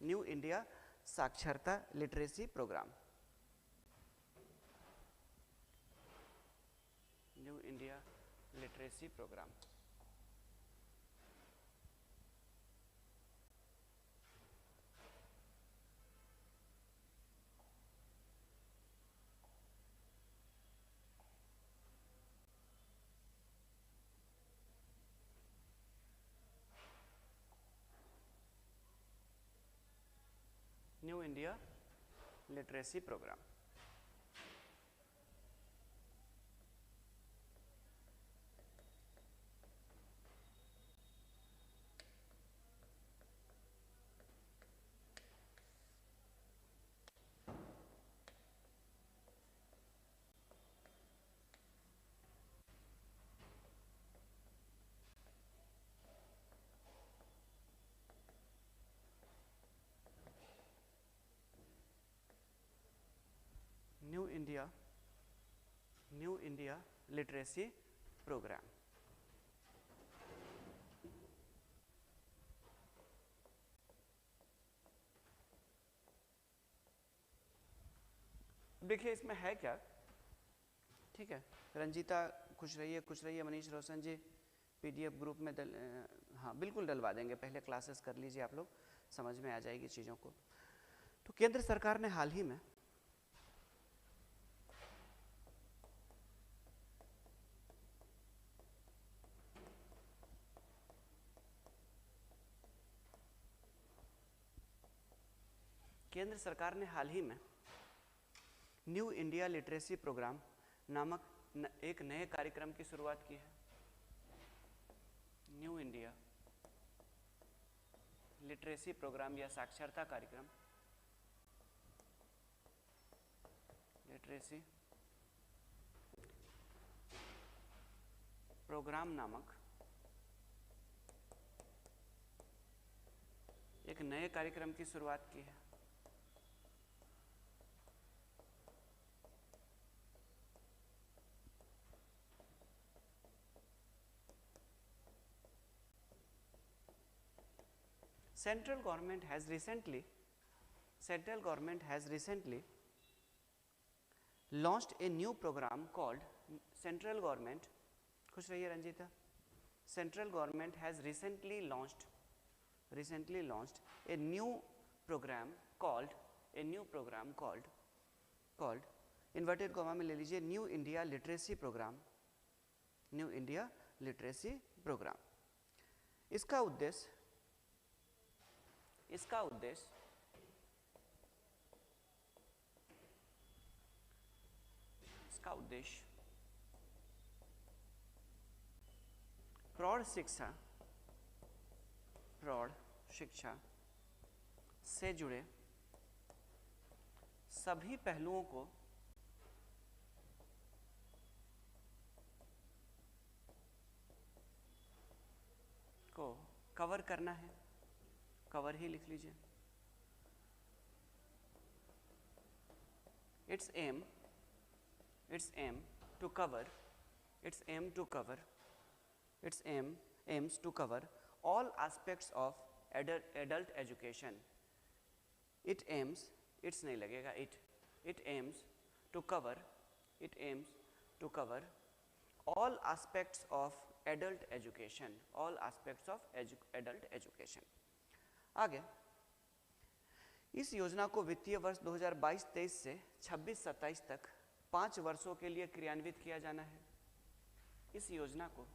New India साक्षरता literacy programme, New India literacy programme. New India literacy programme. New India literacy programme. देखिए इसमें है क्या, ठीक है। रंजीता खुश रहिए, मनीष रोशन जी पीडीएफ ग्रुप में हाँ बिल्कुल डलवा देंगे, पहले क्लासेस कर लीजिए, आप लोग समझ में आ जाएगी चीज़ों को। तो केंद्र सरकार ने हाल ही में न्यू इंडिया लिटरेसी प्रोग्राम नामक एक नए कार्यक्रम की शुरुआत की है। न्यू इंडिया लिटरेसी प्रोग्राम या साक्षरता कार्यक्रम, लिटरेसी प्रोग्राम नामक एक नए कार्यक्रम की शुरुआत की है। Central government has recently launched a new program called Central Government, खुश रहिए रंजीता, Central Government has recently launched a new program called inverted comma में ले लीजिए New India literacy programme, New India literacy programme. इसका उद्देश्य प्रौढ़ शिक्षा से जुड़े सभी पहलुओं को कवर करना है, कवर ही लिख लीजिए। Its aims to cover all aspects of adult education. It aims to cover all aspects of adult education, आगे इस योजना को वित्तीय वर्ष 2022-23 से 26-27 तक 5 वर्षों के लिए क्रियान्वित किया जाना है। इस योजना को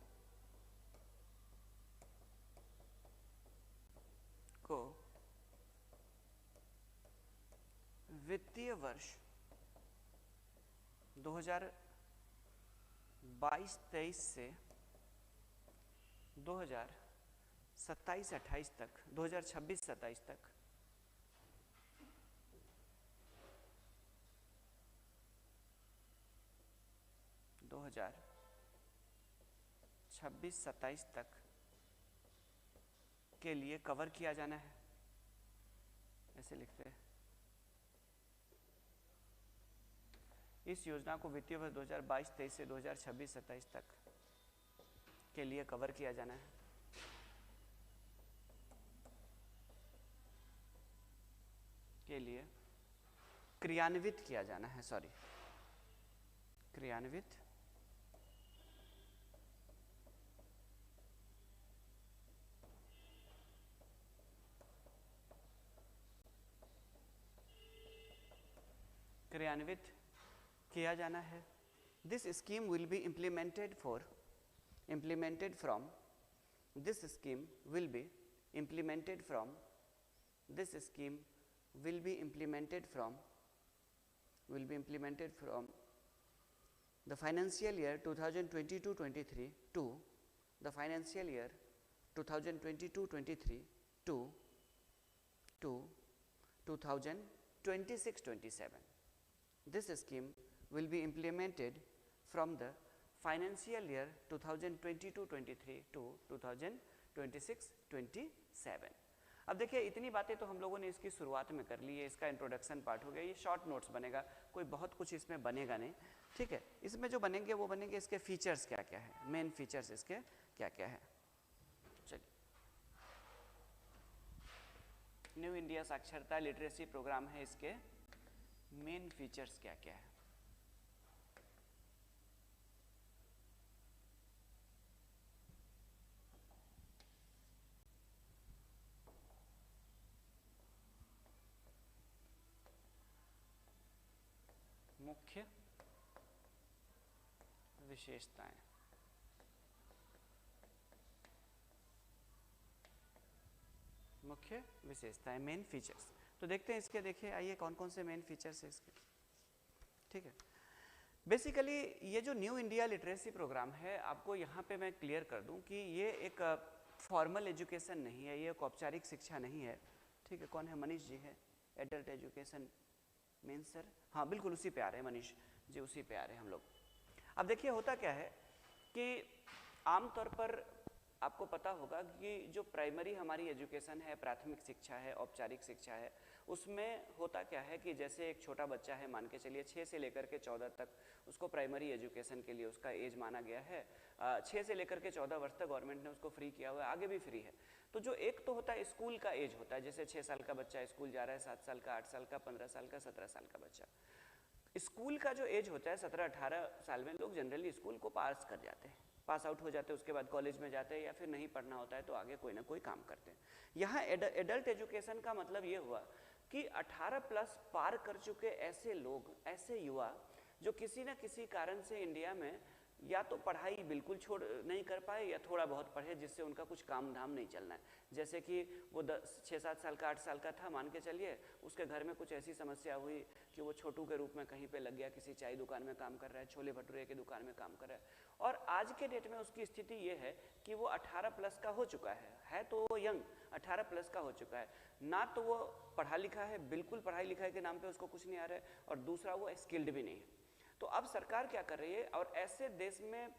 वित्तीय वर्ष 2022-23 से 2027-28 तक 2026-27 तक 2026-27 तक के लिए कवर किया जाना है, ऐसे लिखते हैं। इस योजना को वित्तीय वर्ष 2022-23 से 2026-27 तक के लिए कवर किया जाना है। के लिए क्रियान्वित किया जाना है, सॉरी क्रियान्वित किया जाना है। This scheme will be implemented from this scheme will be implemented from the financial year 2022-23 to the financial year 2022-23 to 2026-27. This scheme will be implemented from the financial year 2022-23 to 2026-27। अब देखिए इतनी बातें तो हम लोगों ने इसकी शुरुआत में कर ली है, इसका इंट्रोडक्शन पार्ट हो गया, ये शॉर्ट नोट्स बनेगा, कोई बहुत कुछ इसमें बनेगा नहीं, ठीक है। इसमें जो बनेंगे वो बनेंगे इसके फीचर्स क्या क्या है, मेन फीचर्स इसके क्या क्या है। चलिए, न्यू इंडिया साक्षरता लिटरेसी प्रोग्राम है, इसके मेन फीचर्स क्या क्या है। मुख्य विशेषताएं, मेन फीचर्स। तो देखते हैं इसके, देखिए आइए कौन कौन से मेन फीचर्स है इसके, ठीक है। बेसिकली ये जो न्यू इंडिया लिटरेसी प्रोग्राम है, आपको यहाँ पे मैं क्लियर कर दूं कि ये एक फॉर्मल एजुकेशन नहीं है, ये एक औपचारिक शिक्षा नहीं है, ठीक है। कौन है? मनीष जी है, एडल्ट एजुकेशन मेन सर, हाँ बिल्कुल उसी पे आ रहे हैं मनीष जी, उसी पे आ रहे हैं हम लोग। अब देखिए होता क्या है कि आमतौर पर आपको पता होगा कि जो प्राइमरी हमारी एजुकेशन है, प्राथमिक शिक्षा है, औपचारिक शिक्षा है, उसमें होता क्या है कि जैसे एक छोटा बच्चा है, मान के चलिए 6 से लेकर के 14 तक उसको प्राइमरी एजुकेशन के लिए उसका एज माना गया है। 6 से लेकर के 14 वर्ष तक गवर्नमेंट ने उसको फ्री किया हुआ है, आगे भी फ्री है। तो जो एक तो होता है स्कूल का एज होता है, जैसे 6 साल का बच्चा स्कूल जा रहा है, 7 साल का, 8 साल का, 15 साल का, 17 साल का बच्चा। स्कूल का जो एज होता है 17-18 साल में लोग जनरली स्कूल को पास कर जाते हैं, पास आउट हो जाते हैं, उसके बाद कॉलेज में जाते हैं या फिर नहीं पढ़ना होता है तो आगे कोई ना कोई काम करते हैं। यहाँ एडल्ट एजुकेशन का मतलब ये हुआ कि 18 प्लस पार कर चुके ऐसे लोग, ऐसे युवा जो किसी न किसी कारण से इंडिया में या तो पढ़ाई बिल्कुल छोड़ नहीं कर पाए या थोड़ा बहुत पढ़े जिससे उनका कुछ काम धाम नहीं चलना है। जैसे कि वो 6-7 साल का, 8 साल का था, मान के चलिए उसके घर में कुछ ऐसी समस्या हुई कि वो छोटू के रूप में कहीं पे लग गया, किसी चाय दुकान में काम कर रहा है, छोले भटूरे की दुकान में काम कर रहा है, और आज के डेट में उसकी स्थिति ये है कि वो 18 प्लस का हो चुका है तो वो यंग 18 प्लस का हो चुका है, ना तो वो पढ़ा लिखा है, बिल्कुल पढ़ाई लिखाई के नाम पे उसको कुछ नहीं आ रहा है, और दूसरा वो स्किल्ड भी नहीं है। तो अब सरकार क्या कर रही है, और ऐसे देश में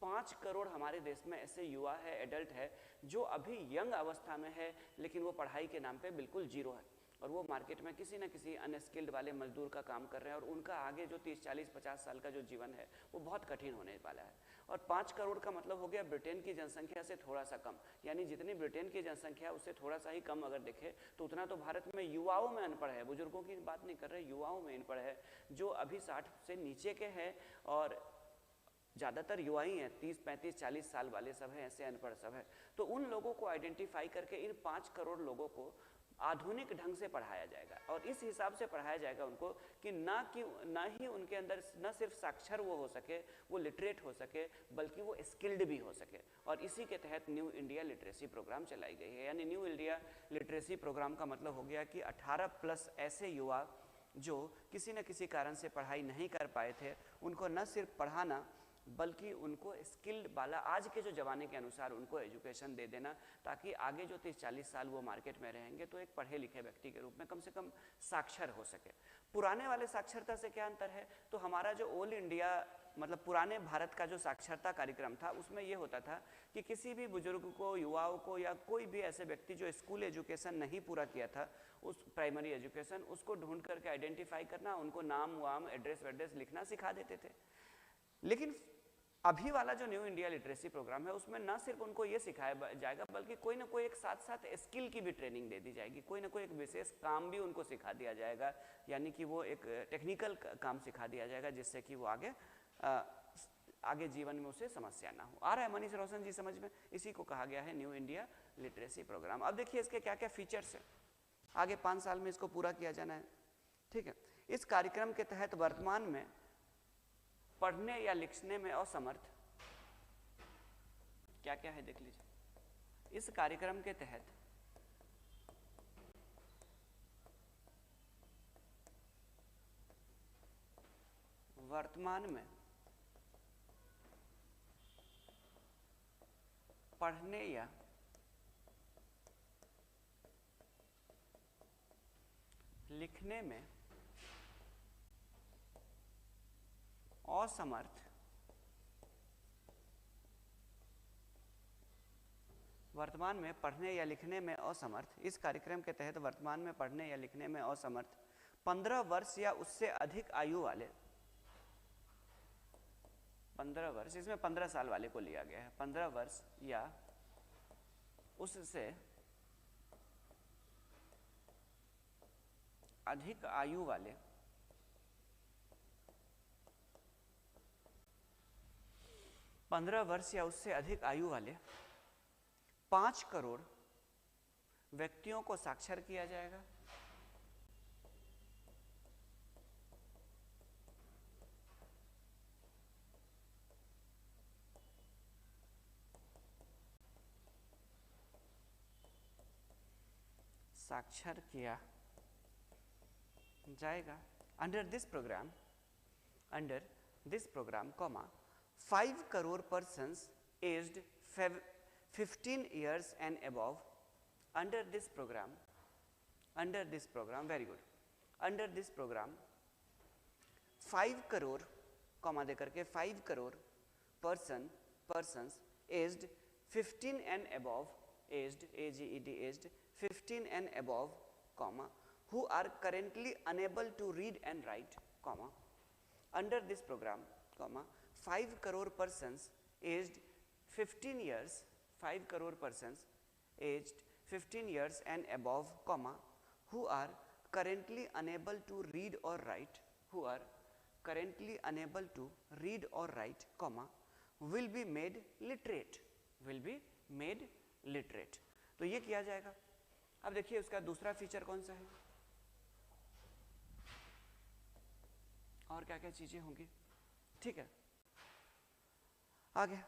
5 करोड़ हमारे देश में ऐसे युवा है, एडल्ट है, जो अभी यंग अवस्था में है लेकिन वो पढ़ाई के नाम पे बिल्कुल जीरो है, और वो मार्केट में किसी न किसी अनस्किल्ड वाले मजदूर का काम कर रहे हैं, और उनका आगे जो 30-40-50 साल का जो जीवन है वो बहुत कठिन होने वाला है। और 5 करोड़ का मतलब हो गया ब्रिटेन की जनसंख्या से थोड़ा सा कम, यानी जितनी ब्रिटेन की जनसंख्या उससे थोड़ा सा ही कम अगर देखें तो उतना तो भारत में युवाओं में अनपढ़ है, बुजुर्गों की बात नहीं कर रहे, युवाओं में अनपढ़ है, जो अभी 60 से नीचे के हैं, और ज़्यादातर युवा ही हैं, 30-35-40 साल वाले सब हैं, ऐसे अनपढ़ सब हैं। तो उन लोगों को आइडेंटिफाई करके इन 5 करोड़ लोगों को आधुनिक ढंग से पढ़ाया जाएगा, और इस हिसाब से पढ़ाया जाएगा उनको कि ना ही उनके अंदर न सिर्फ साक्षर वो हो सके, वो लिटरेट हो सके, बल्कि वो स्किल्ड भी हो सके। और इसी के तहत न्यू इंडिया लिटरेसी प्रोग्राम चलाई गई है। यानी न्यू इंडिया लिटरेसी प्रोग्राम का मतलब हो गया कि 18 प्लस ऐसे युवा जो किसी न किसी कारण से पढ़ाई नहीं कर पाए थे, उनको न सिर्फ पढ़ाना बल्कि उनको स्किल्ड वाला आज के जो ज़माने के अनुसार उनको एजुकेशन दे देना, ताकि आगे जो 30-40 साल वो मार्केट में रहेंगे तो एक पढ़े लिखे व्यक्ति के रूप में कम से कम साक्षर हो सके। पुराने वाले साक्षरता से क्या अंतर है, तो हमारा जो ऑल इंडिया मतलब पुराने भारत का जो साक्षरता कार्यक्रम था उसमें ये होता था कि किसी भी बुजुर्ग को, युवाओं को, या कोई भी ऐसे व्यक्ति जो स्कूल एजुकेशन नहीं पूरा किया था, उस प्राइमरी एजुकेशन, उसको ढूंढ करके आइडेंटिफाई करना, उनको नाम वाम एड्रेस वेड्रेस लिखना सिखा देते थे। लेकिन अभी वाला जो न्यू इंडिया लिटरेसी प्रोग्राम है उसमें ना सिर्फ उनको ये सिखाया जाएगा बल्कि कोई ना कोई एक साथ साथ स्किल की भी ट्रेनिंग दे दी जाएगी, कोई ना कोई एक विशेष काम भी उनको सिखा दिया जाएगा, यानी कि वो एक टेक्निकल काम सिखा दिया जाएगा जिससे कि वो आगे जीवन में उसे समस्या ना हो। आ रहा है मनीष रोशन जी समझ में? इसी को कहा गया है न्यू इंडिया लिटरेसी प्रोग्राम। अब देखिए इसके क्या क्या फीचर्स हैं, आगे 5 साल में इसको पूरा किया जाना है, ठीक है। इस कार्यक्रम के तहत वर्तमान में पढ़ने या लिखने में असमर्थ, क्या क्या है देख लीजिए। इस कार्यक्रम के तहत वर्तमान में पढ़ने या लिखने में असमर्थ वर्तमान में पढ़ने या लिखने में असमर्थ, इस कार्यक्रम के तहत वर्तमान में पढ़ने या लिखने में असमर्थ 15 वर्ष या उससे अधिक आयु वाले, 15 वर्ष, इसमें 15 साल वाले को लिया गया है, 15 वर्ष या उससे अधिक आयु वाले 15 वर्ष या उससे अधिक आयु वाले 5 करोड़ व्यक्तियों को साक्षर किया जाएगा। साक्षर किया जाएगा। Under this programme, 5 crore persons aged 15 years and above under this program, very good, under this program 5 crore comma दे करके 5 crore persons aged 15 and above, aged aged 15 and above, comma, who are currently unable to read and write, comma, under this program, comma, 5 crore persons aged 15 years, 5 crore persons aged 15 years and above, comma, who are currently unable to read or write, who are currently unable to read or write, comma, will be made literate, will be made literate। तो ये किया जाएगा। अब देखिए उसका दूसरा feature कौन सा है और क्या क्या चीजें होंगी, ठीक है। आगे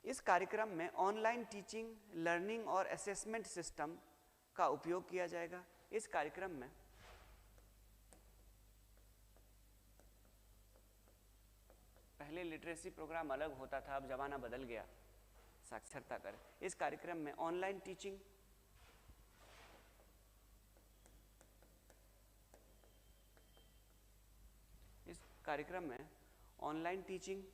इस कार्यक्रम में ऑनलाइन टीचिंग, लर्निंग और असेसमेंट सिस्टम का उपयोग किया जाएगा। इस कार्यक्रम में पहले लिटरेसी प्रोग्राम अलग होता था, अब जमाना बदल गया, साक्षरता कर। इस कार्यक्रम में ऑनलाइन टीचिंग, इस कार्यक्रम में ऑनलाइन टीचिंग,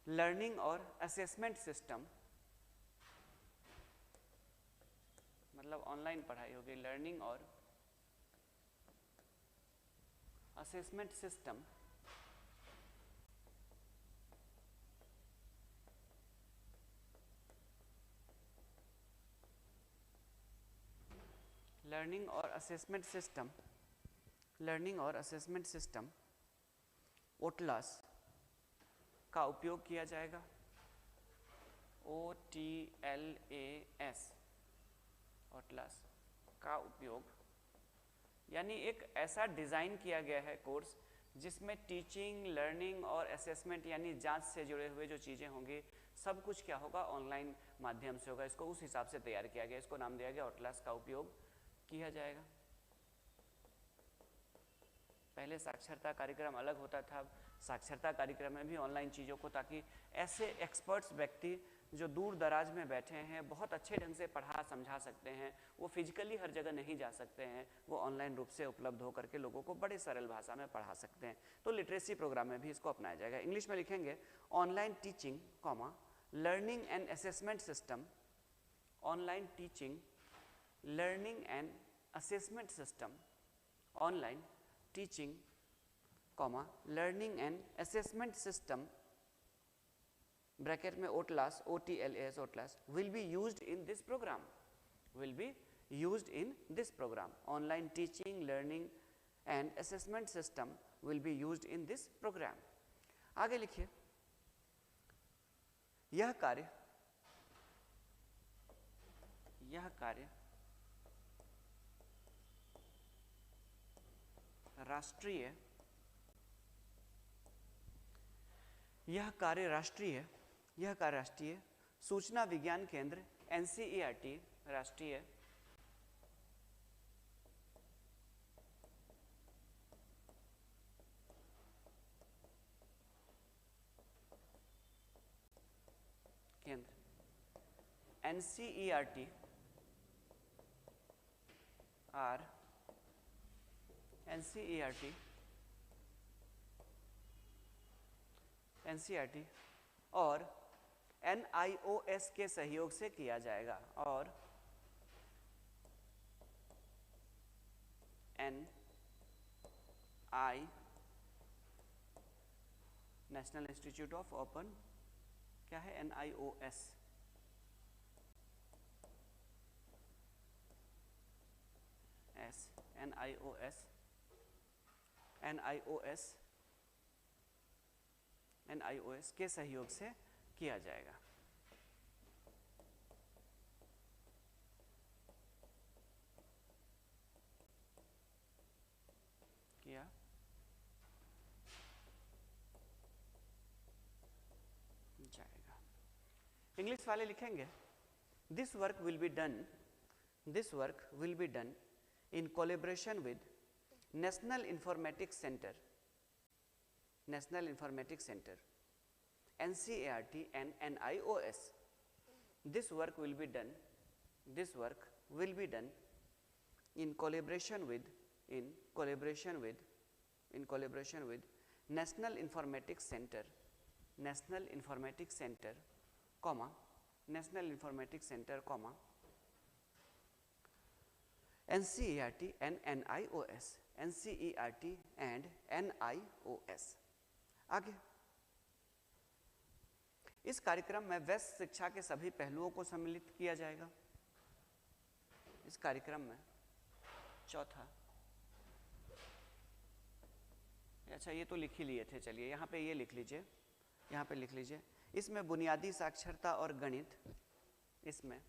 लर्निंग और असेसमेंट सिस्टम, मतलब ऑनलाइन पढ़ाई होगी, लर्निंग और असेसमेंट सिस्टम लर्निंग और असेसमेंट सिस्टम ओटलास का उपयोग किया जाएगा। OTLAS, ओटलास का उपयोग, यानी एक ऐसा डिज़ाइन किया गया है कोर्स जिसमें टीचिंग, लर्निंग और असेसमेंट यानी जांच से जुड़े हुए जो चीज़ें होंगी सब कुछ क्या होगा, ऑनलाइन माध्यम से होगा। इसको उस हिसाब से तैयार किया गया, इसको नाम दिया गया ओटलास का उपयोग किया जाएगा। पहले साक्षरता कार्यक्रम अलग होता था, साक्षरता कार्यक्रम में भी ऑनलाइन चीज़ों को, ताकि ऐसे एक्सपर्ट्स व्यक्ति जो दूर दराज में बैठे हैं, बहुत अच्छे ढंग से पढ़ा समझा सकते हैं, वो फिजिकली हर जगह नहीं जा सकते हैं, वो ऑनलाइन रूप से उपलब्ध होकर के लोगों को बड़े सरल भाषा में पढ़ा सकते हैं। तो लिटरेसी प्रोग्राम में भी इसको अपनाया जाएगा। इंग्लिश में लिखेंगे online teaching, comma, learning and assessment system, online teaching, learning and assessment system, online teaching, comma learning and assessment system bracket में OTLAS, OTLAS, OTLAS will be used in this program, will be used in this program. Online teaching, learning and assessment system will be used in this program. आगे लिखिए, यह कार्य राष्ट्रीय सूचना विज्ञान केंद्र NCERT, राष्ट्रीय केंद्र NCERT आर NCERT और NIOS के सहयोग से किया जाएगा, और नेशनल इंस्टीट्यूट ऑफ ओपन, क्या है NIOS, NIOS के सहयोग से किया जाएगा। किया जाएगा। इंग्लिश वाले लिखेंगे, this work will be done in collaboration with National Informatics Center, NCERT and NIOS. This work will be done in collaboration with National Informatics Center, NCERT and NIOS। आगे, इस कार्यक्रम में वैश्य शिक्षा के सभी पहलुओं को सम्मिलित किया जाएगा। इस कार्यक्रम में चौथा, अच्छा ये तो लिख ही लिए थे, चलिए यहाँ पे ये लिख लीजिए, इसमें बुनियादी साक्षरता और गणित, इसमें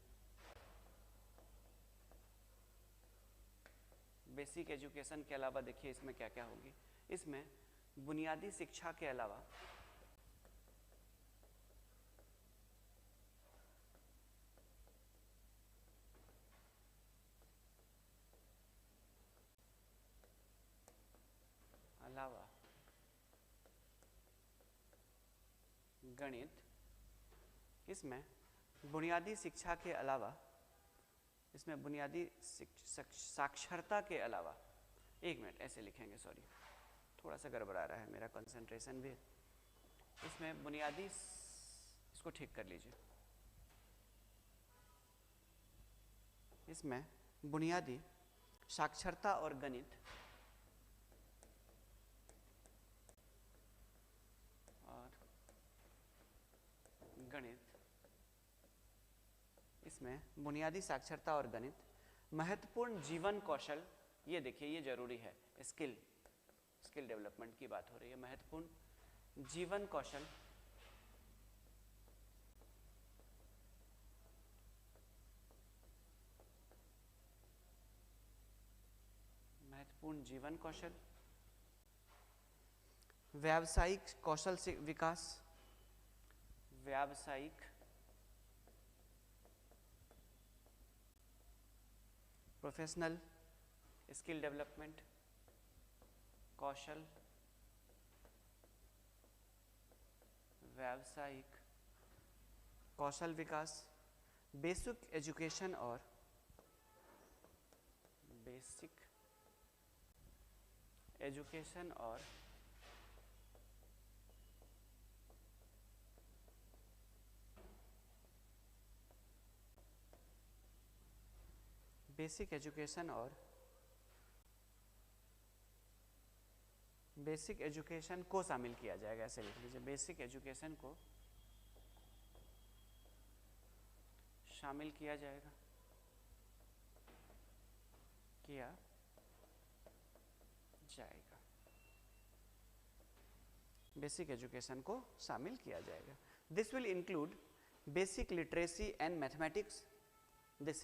बेसिक एजुकेशन के अलावा देखिए इसमें क्या क्या होगी, इसमें बुनियादी शिक्षा के अलावा गणित, इसमें बुनियादी शिक्षा के अलावा, इसमें बुनियादी साक्षरता के अलावा, एक मिनट ऐसे लिखेंगे, सॉरी थोड़ा सा गड़बड़ा रहा है मेरा कंसंट्रेशन भी, इसमें बुनियादी, इसको ठीक कर लीजिए, इसमें बुनियादी साक्षरता और गणित इसमें बुनियादी साक्षरता और गणित, महत्वपूर्ण जीवन कौशल, ये देखिए ये जरूरी है, स्किल डेवलपमेंट की बात हो रही है, महत्वपूर्ण जीवन कौशल, व्यावसायिक कौशल से विकास, प्रोफेशनल स्किल डेवलपमेंट, कौशल, व्यावसायिक कौशल विकास, बेसिक एजुकेशन और बेसिक एजुकेशन और बेसिक एजुकेशन को शामिल किया जाएगा, ऐसे लिख लीजिए, बेसिक एजुकेशन को शामिल किया जाएगा, किया जाएगा, बेसिक एजुकेशन को शामिल किया जाएगा। This will include basic literacy and mathematics, this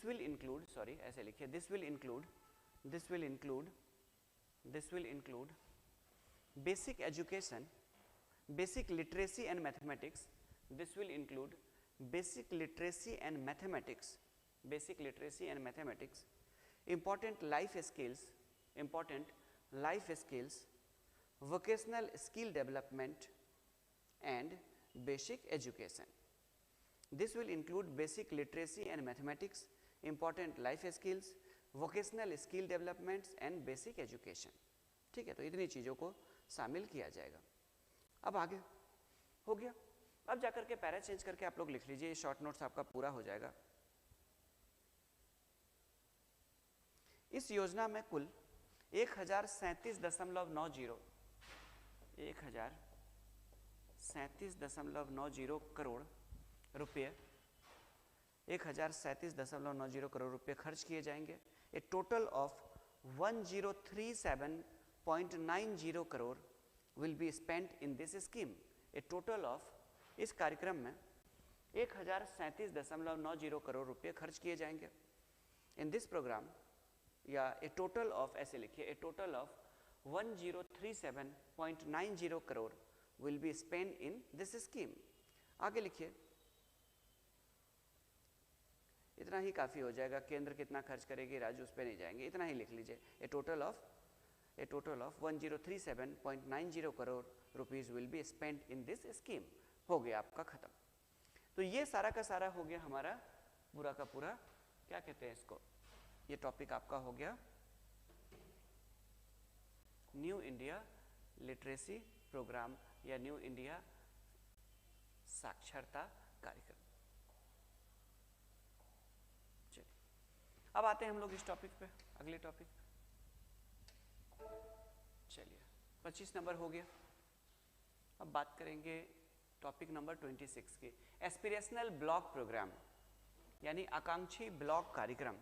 will include sorry ऐसे लिखिए, this will include basic education, basic literacy and mathematics, this will include basic literacy and mathematics, important life skills, vocational skill development and basic education. This will include basic literacy and mathematics, important life skills, vocational skill developments and basic education. ठीक है, तो इतनी चीज़ों को शामिल किया जाएगा। अब आगे हो गया, अब जाकर के पैरा चेंज करके आप लोग लिख लीजिए, शॉर्ट नोट्स आपका पूरा हो जाएगा। इस योजना में कुल 1037.90 करोड़ रुपये, 1037.90 करोड़ रुपये खर्च किए जाएंगे। A total of 1037.90 crore will be spent in this scheme. A total of, इस कार्यक्रम में 1037.90 करोड़ रुपये खर्च किए जाएंगे। इन दिस प्रोग्राम, या ए टोटल ऑफ, ऐसे लिखिए, a total of 1037.90 crore will be spend in this scheme. आगे लिखिए, इतना ही काफ़ी हो जाएगा। केंद्र कितना खर्च करेगी, राज्य उस पर नहीं जाएंगे, इतना ही लिख लीजिए। A total of 1037.90 crore rupees will be spend in this scheme. हो गया आपका ख़त्म। तो ये सारा का सारा हो गया हमारा पूरा का पूरा, क्या कहते हैं इसको, ये टॉपिक आपका हो गया न्यू इंडिया लिटरेसी प्रोग्राम या न्यू इंडिया साक्षरता कार्यक्रम। चलिए अब आते हैं हम लोग इस टॉपिक पे, अगले टॉपिक। चलिए 25 नंबर हो गया। अब बात करेंगे टॉपिक नंबर 26 की, एस्पिरेशनल ब्लॉक प्रोग्राम यानी आकांक्षी ब्लॉक कार्यक्रम।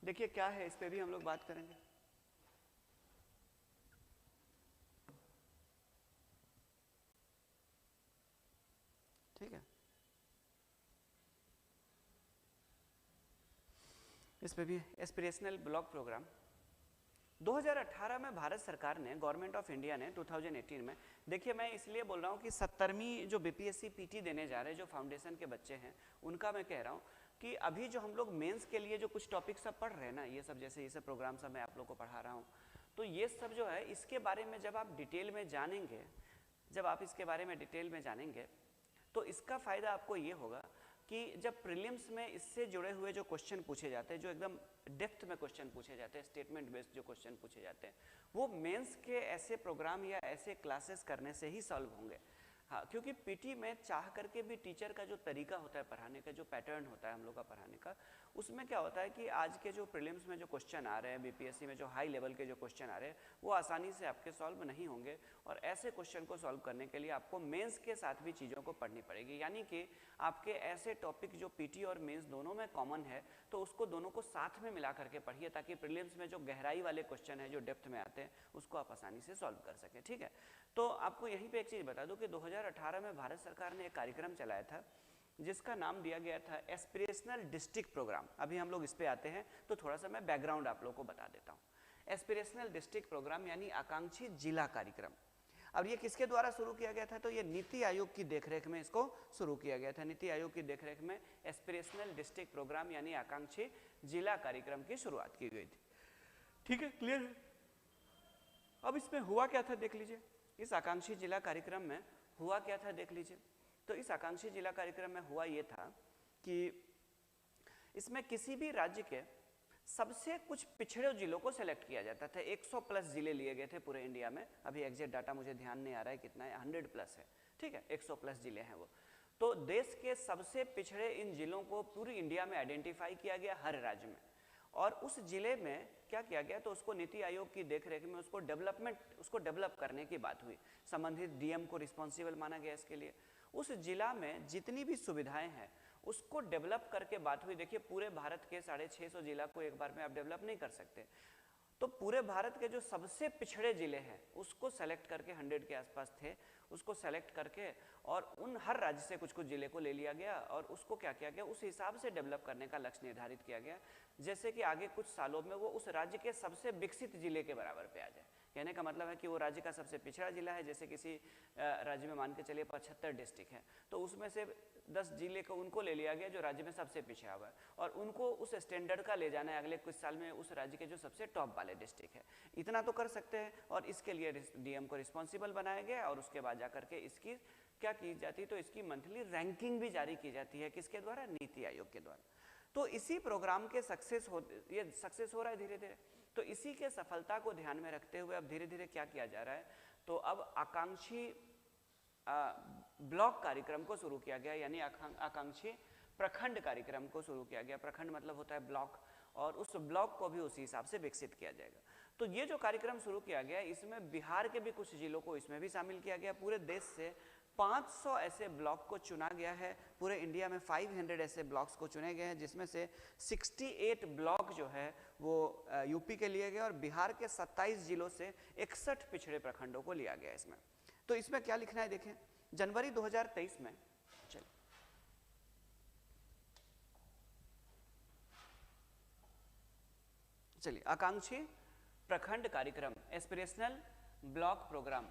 देखिए क्या है, इस पे भी हम लोग बात करेंगे। ठीक है, इस पे भी एस्पिरेशनल ब्लॉक प्रोग्राम 2018 में भारत सरकार ने, गवर्नमेंट ऑफ इंडिया ने 2018 में, देखिए मैं इसलिए बोल रहा हूँ कि 70वीं जो बीपीएससी पीटी देने जा रहे हैं, जो फाउंडेशन के बच्चे हैं उनका मैं कह रहा हूँ कि अभी जो हम लोग मेंस के लिए जो कुछ टॉपिक सब पढ़ रहे हैं ना, ये सब जैसे ये सब प्रोग्राम सब मैं आप लोग को पढ़ा रहा हूँ, तो ये सब जो है इसके बारे में जब आप डिटेल में जानेंगे, तो इसका फ़ायदा आपको ये होगा कि जब प्रीलिम्स में इससे जुड़े हुए जो क्वेश्चन पूछे जाते हैं, जो एकदम डेप्थ में क्वेश्चन पूछे जाते हैं, स्टेटमेंट बेस्ड जो क्वेश्चन पूछे जाते हैं, वो मेंस के ऐसे प्रोग्राम या ऐसे क्लासेस करने से ही सॉल्व होंगे। हाँ, क्योंकि पीटी में चाह करके भी टीचर का जो तरीका होता है पढ़ाने का, जो पैटर्न होता है हम लोग का पढ़ाने का, उसमें क्या होता है कि आज के जो प्रीलिम्स में जो क्वेश्चन आ रहे हैं, बीपीएससी में जो हाई लेवल के जो क्वेश्चन आ रहे हैं, वो आसानी से आपके सॉल्व नहीं होंगे। और ऐसे क्वेश्चन को सॉल्व करने के लिए आपको मेंस के साथ भी चीज़ों को पढ़नी पड़ेगी। यानी कि आपके ऐसे टॉपिक जो पीटी और मेंस दोनों में कॉमन है, तो उसको दोनों को साथ में मिला करके पढ़िए, ताकि प्रीलिम्स में जो गहराई वाले क्वेश्चन है, जो डेप्थ में आते हैं, उसको आप आसानी से सॉल्व कर सकें। ठीक है, तो आपको यहीं पे एक चीज़ बता दूं कि 2018 में भारत सरकार ने एक कार्यक्रम चलाया था जिसका नाम दिया गया था एस्पिरेशनल डिस्ट्रिक्ट प्रोग्राम। अभी हम लोग इस पे आते हैं, तो थोड़ा सा मैं बैकग्राउंड आप लोगों को बता देता हूँ। एस्पिरेशनल डिस्ट्रिक्ट प्रोग्राम यानी आकांक्षी जिला कार्यक्रम। अब ये किसके द्वारा शुरू किया गया था, तो ये नीति आयोग की देखरेख में इसको शुरू किया गया था। नीति आयोग की देखरेख में एस्पिरेशनल डिस्ट्रिक्ट प्रोग्राम यानी आकांक्षी जिला कार्यक्रम की शुरुआत की गई थी। ठीक है, क्लियर है। अब इसमें हुआ क्या था देख लीजिए, इस आकांक्षी जिला कार्यक्रम में हुआ क्या था देख लीजिए। तो इस आकांक्षी जिला कार्यक्रम में हुआ ये था कि इसमें किसी भी राज्य के सबसे कुछ पिछड़े जिलों को सेलेक्ट किया जाता था। 100 प्लस जिले लिए गए थे पूरे इंडिया में, अभी एग्जैक्ट डाटा मुझे ध्यान नहीं आ रहा है कितना है, 100 प्लस है। ठीक है, 100 प्लस जिले हैं वो। तो देश के सबसे पिछड़े इन जिलों को पूरी इंडिया में आइडेंटिफाई किया गया, हर राज्य में। और उस जिले में क्या किया गया, तो उसको नीति आयोग की देखरेख में उसको डेवलप करने की बात हुई। संबंधित डीएम को रिस्पॉन्सिबल माना गया इसके लिए। उस जिला में जितनी भी सुविधाएं हैं उसको डेवलप करके बात हुई। देखिए पूरे भारत के 650 जिला को एक बार में आप डेवलप नहीं कर सकते, तो पूरे भारत के जो सबसे पिछड़े जिले हैं उसको सेलेक्ट करके 100 के आसपास थे, उसको सेलेक्ट करके और उन हर राज्य से कुछ कुछ जिले को ले लिया गया और उसको क्या किया गया, उस हिसाब से डेवलप करने का लक्ष्य निर्धारित किया गया, जैसे कि आगे कुछ सालों में वो उस राज्य के सबसे विकसित जिले के बराबर पे आ जाए। कहने का मतलब है कि वो राज्य का सबसे पिछड़ा जिला है, जैसे किसी राज्य में मान के चलिए 75 डिस्ट्रिक्ट है, तो उसमें से 10 जिले को उनको ले लिया गया जो राज्य में सबसे पिछड़ा हुआ है और उनको उस स्टैंडर्ड का ले जाना है अगले कुछ साल में उस राज्य के जो सबसे टॉप वाले डिस्ट्रिक्ट है। इतना तो कर सकते हैं और इसके लिए डीएम को रिस्पॉन्सिबल बनाया गया और उसके बाद जाकर के इसकी क्या की जाती है, तो इसकी मंथली रैंकिंग भी जारी की जाती है, किसके द्वारा, नीति आयोग के द्वारा। तो इसी प्रोग्राम के सक्सेस हो रहा है धीरे धीरे। तो इसी के सफलता को ध्यान में रखते हुए अब धीरे धीरे क्या किया जा रहा है, तो अब आकांक्षी ब्लॉक कार्यक्रम को शुरू किया गया, यानी आकांक्षी प्रखंड कार्यक्रम को शुरू किया गया। प्रखंड मतलब होता है ब्लॉक, और उस ब्लॉक को भी उसी हिसाब से विकसित किया जाएगा। तो ये जो कार्यक्रम शुरू किया गया इसमें बिहार के भी कुछ जिलों को इसमें भी शामिल किया गया। पूरे देश से 500 ऐसे ब्लॉक को चुना गया है, पूरे इंडिया में 500 ऐसे ब्लॉक्स को चुने गए हैं, जिसमें से 68 ब्लॉक जो है वो यूपी के लिए गए और बिहार के 27 जिलों से 61 पिछड़े प्रखंडों को लिया गया इसमें। तो इसमें क्या लिखना है देखें, जनवरी 2023 में चलिए आकांक्षी प्रखंड कार्यक्रम, एस्पिरेशनल ब्लॉक प्रोग्राम,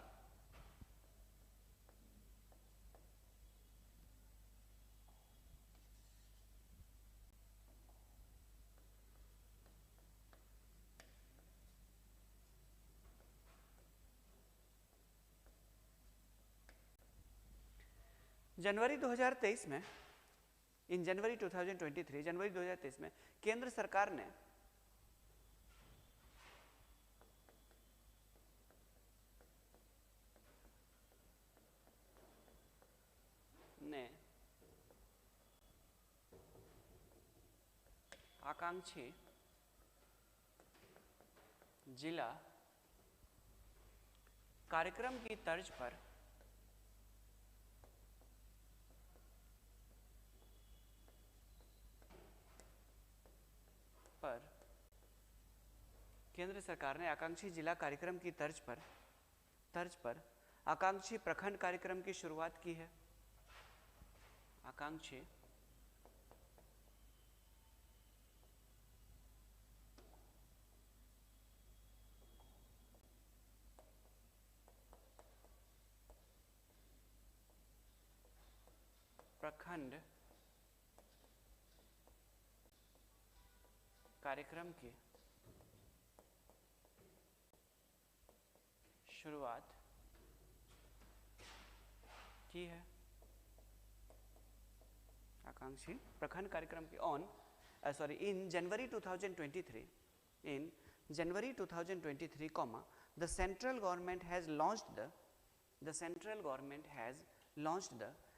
जनवरी 2023 में, इन जनवरी 2023, जनवरी 2023 में केंद्र सरकार ने आकांक्षी जिला कार्यक्रम की तर्ज पर केंद्र सरकार ने आकांक्षी जिला कार्यक्रम की तर्ज पर आकांक्षी प्रखंड कार्यक्रम की शुरुआत की है। आकांक्षी प्रखंड कार्यक्रम की शुरुआत की है। आकांक्षी प्रखंड कार्यक्रम की in January 2023, the central government has launched the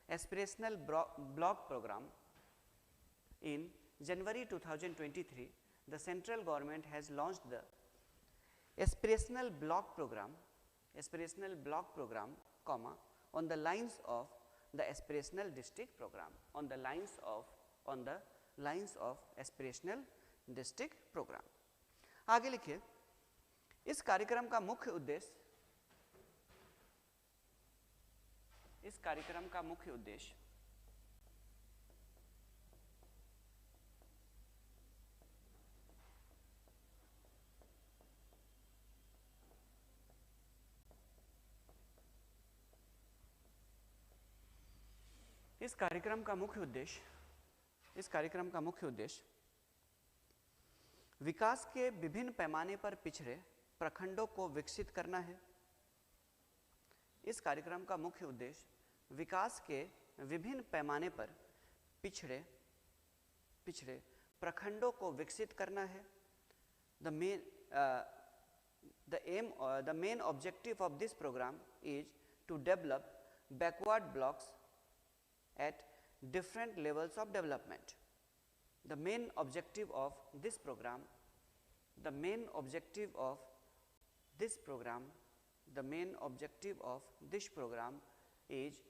aspirational block program. In January 2023, the central government has launched the aspirational block program, on the lines of the aspirational district program, on the lines of aspirational district program. आगे लिखिए, इस कार्यक्रम का मुख्य उद्देश्य इस कार्यक्रम का मुख्य उद्देश्य इस कार्यक्रम का मुख्य उद्देश्य विकास के विभिन्न पैमाने पर पिछड़े प्रखंडों को विकसित करना है। इस कार्यक्रम का मुख्य उद्देश्य विकास के विभिन्न पैमाने पर पिछड़े प्रखंडों को विकसित करना है। The main objective of this program is to develop backward blocks at different levels of development. The main objective of this program the main objective of this program, the main objective of this program is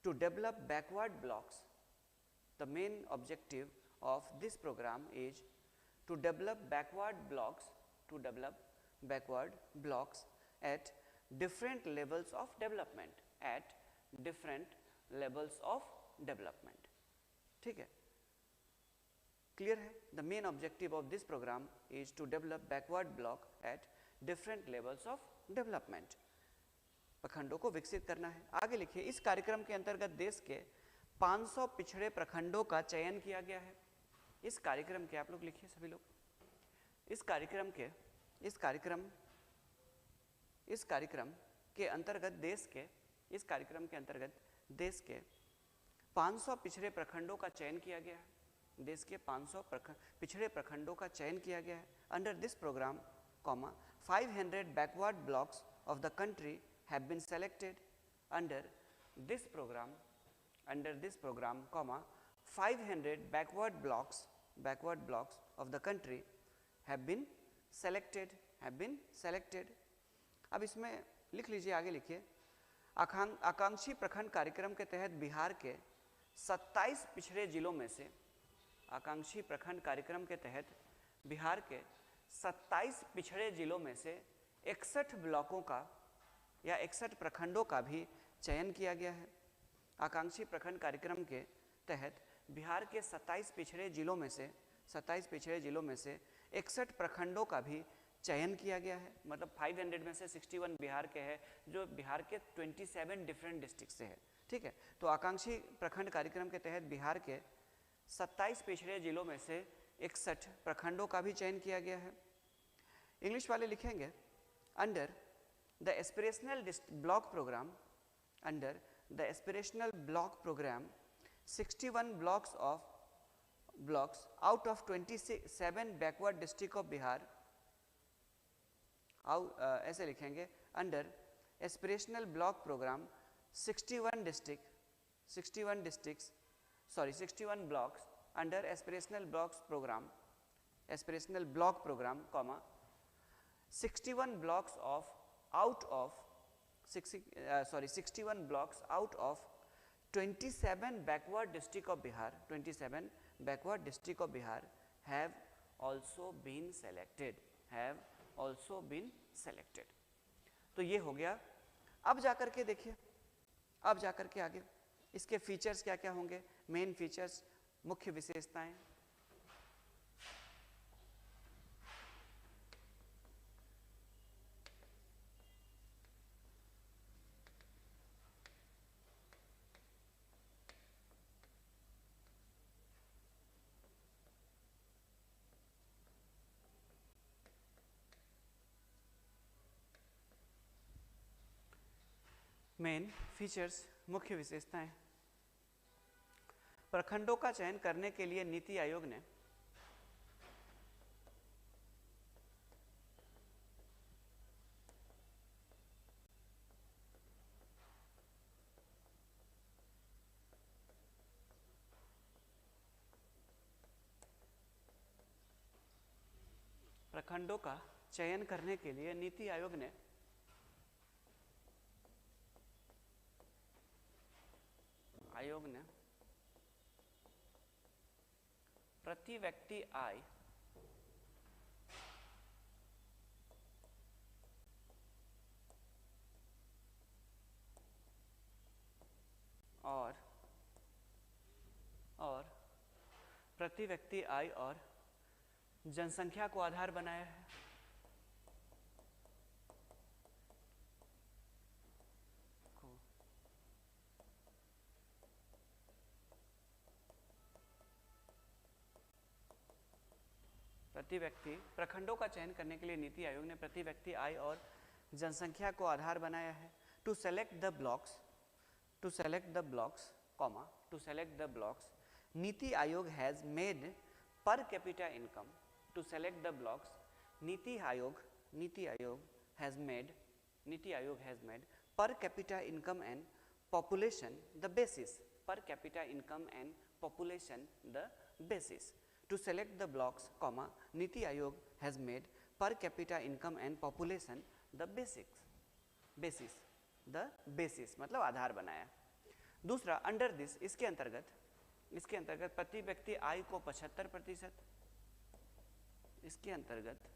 to develop backward blocks. The main objective of this program is to develop backward blocks, at different levels of development, at different levels of development. ठीक है, clear है? The main objective of this programme is to develop backward block at different levels of development. प्रखंडों को विकसित करना है. आगे लिखिए, इस कार्यक्रम के अंतर्गत देश के 500 पिछड़े प्रखंडों का चयन किया गया है. इस कार्यक्रम के, आप लोग लिखिए सभी लोग, इस कार्यक्रम के अंतर्गत देश के 500 पिछड़े प्रखंडों का चयन किया गया है. देश के 500 पिछड़े प्रखंडों का चयन किया गया है. Under this programme, 500 backward blocks of the country have been selected. Under this programme, 500 backward blocks of the country have been selected. अब इसमें लिख लीजिए, आगे लिखिए, आकांक्षी प्रखंड कार्यक्रम के तहत बिहार के 27 पिछड़े जिलों में से, आकांक्षी प्रखंड कार्यक्रम के तहत बिहार के 27 पिछड़े जिलों में से 61 ब्लॉकों का या 61 प्रखंडों का भी चयन किया गया है. आकांक्षी प्रखंड कार्यक्रम के तहत बिहार के 27 पिछड़े जिलों में से 61 प्रखंडों का भी चयन किया गया है. मतलब 500 में से 61 बिहार के हैं, जो बिहार के 27 डिफरेंट डिस्ट्रिक्ट से है. ठीक है, तो आकांक्षी प्रखंड कार्यक्रम के तहत बिहार के 27 पिछड़े जिलों में से 61 प्रखंडों का भी चयन किया गया है. इंग्लिश वाले लिखेंगे, under the aspirational block programme, 61 blocks out of 27 backward district of Bihar, ऐसे लिखेंगे, under aspirational block programme 61 blocks under aspirational block program, 61 blocks out of 27 backward district of Bihar, have also been selected. तो ये हो गया. अब जाकर के देखिए, अब जाकर के आगे इसके फीचर्स क्या क्या होंगे, मेन फीचर्स, मुख्य विशेषताएं. मेन फीचर्स, मुख्य विशेषताएं. प्रखंडों का चयन करने के लिए नीति आयोग ने प्रति व्यक्ति आय और जनसंख्या को आधार बनाया है. प्रति व्यक्ति, प्रखंडों का चयन करने के लिए नीति आयोग ने प्रति व्यक्ति आय और जनसंख्या को आधार बनाया है. To select the blocks, NITI Aayog has made per capita income. To select the blocks, NITI Aayog has made per capita income and population the basis. Per capita income and population the basis. To select the blocks, Niti Aayog has made per capita income and population the basis मतलब आधार बनाया। दूसरा under this, इसके अंतर्गत प्रति व्यक्ति आय को 75%, इसके अंतर्गत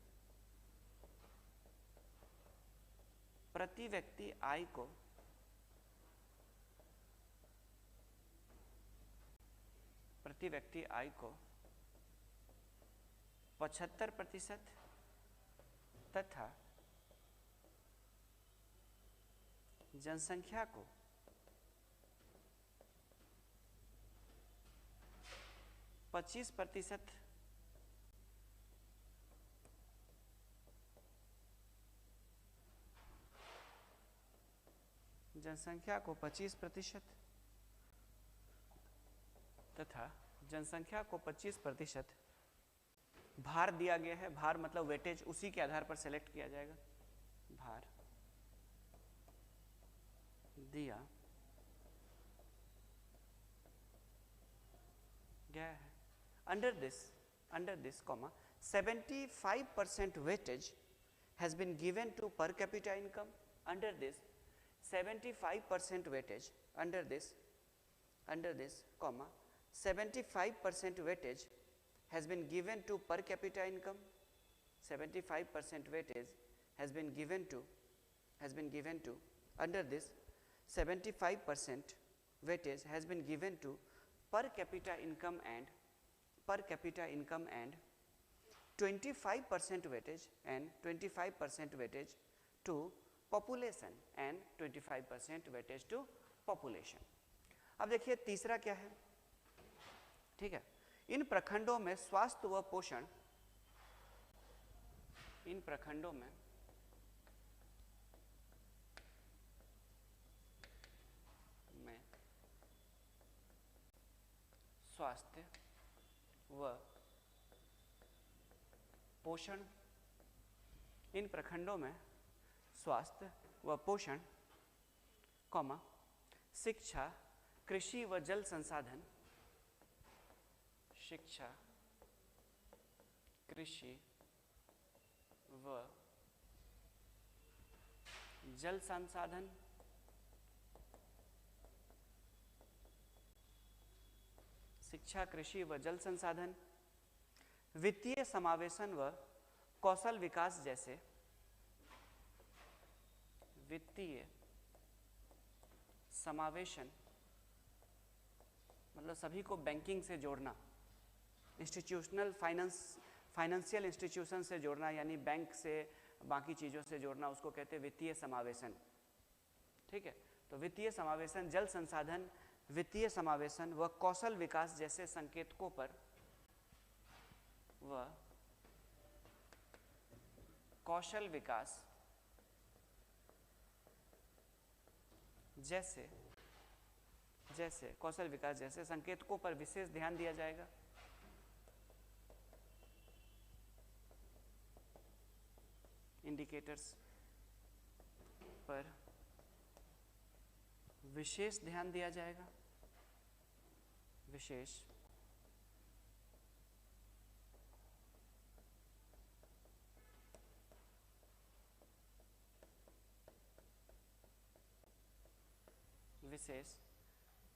प्रति व्यक्ति आय को 75% तथा जनसंख्या को 25% तथा जनसंख्या को 25% भार दिया गया है। भार मतलब वेटेज, उसी के आधार पर सेलेक्ट किया जाएगा। भार दिया गया है। Under this comma 75% weightage has been given to per capita income. Under this 75% weightage, under this comma 75% weightage has been given to per capita income. 75% weightage has been given to under this 75% weightage has been given to per capita income and 25% weightage to population and 25% weightage to population. अब देखिए तीसरा क्या है, ठीक है। इन प्रखंडों में स्वास्थ्य व पोषण, इन प्रखंडों में स्वास्थ्य व पोषण, इन प्रखंडों में स्वास्थ्य व पोषण कॉमा शिक्षा, कृषि व जल संसाधन, शिक्षा, कृषि व जल संसाधन, शिक्षा, कृषि व जल संसाधन, वित्तीय समावेशन व कौशल विकास जैसे, वित्तीय समावेशन मतलब सभी को बैंकिंग से जोड़ना, इंस्टीट्यूशनल फाइनेंशियल इंस्टीट्यूशन से जोड़ना, यानी बैंक से बाकी चीज़ों से जोड़ना, उसको कहते हैं वित्तीय समावेशन, ठीक है। तो वित्तीय समावेशन, जल संसाधन, वित्तीय समावेशन व कौशल विकास जैसे संकेतकों पर व कौशल विकास जैसे संकेतकों पर विशेष ध्यान दिया जाएगा। इंडिकेटर्स पर विशेष ध्यान दिया जाएगा, विशेष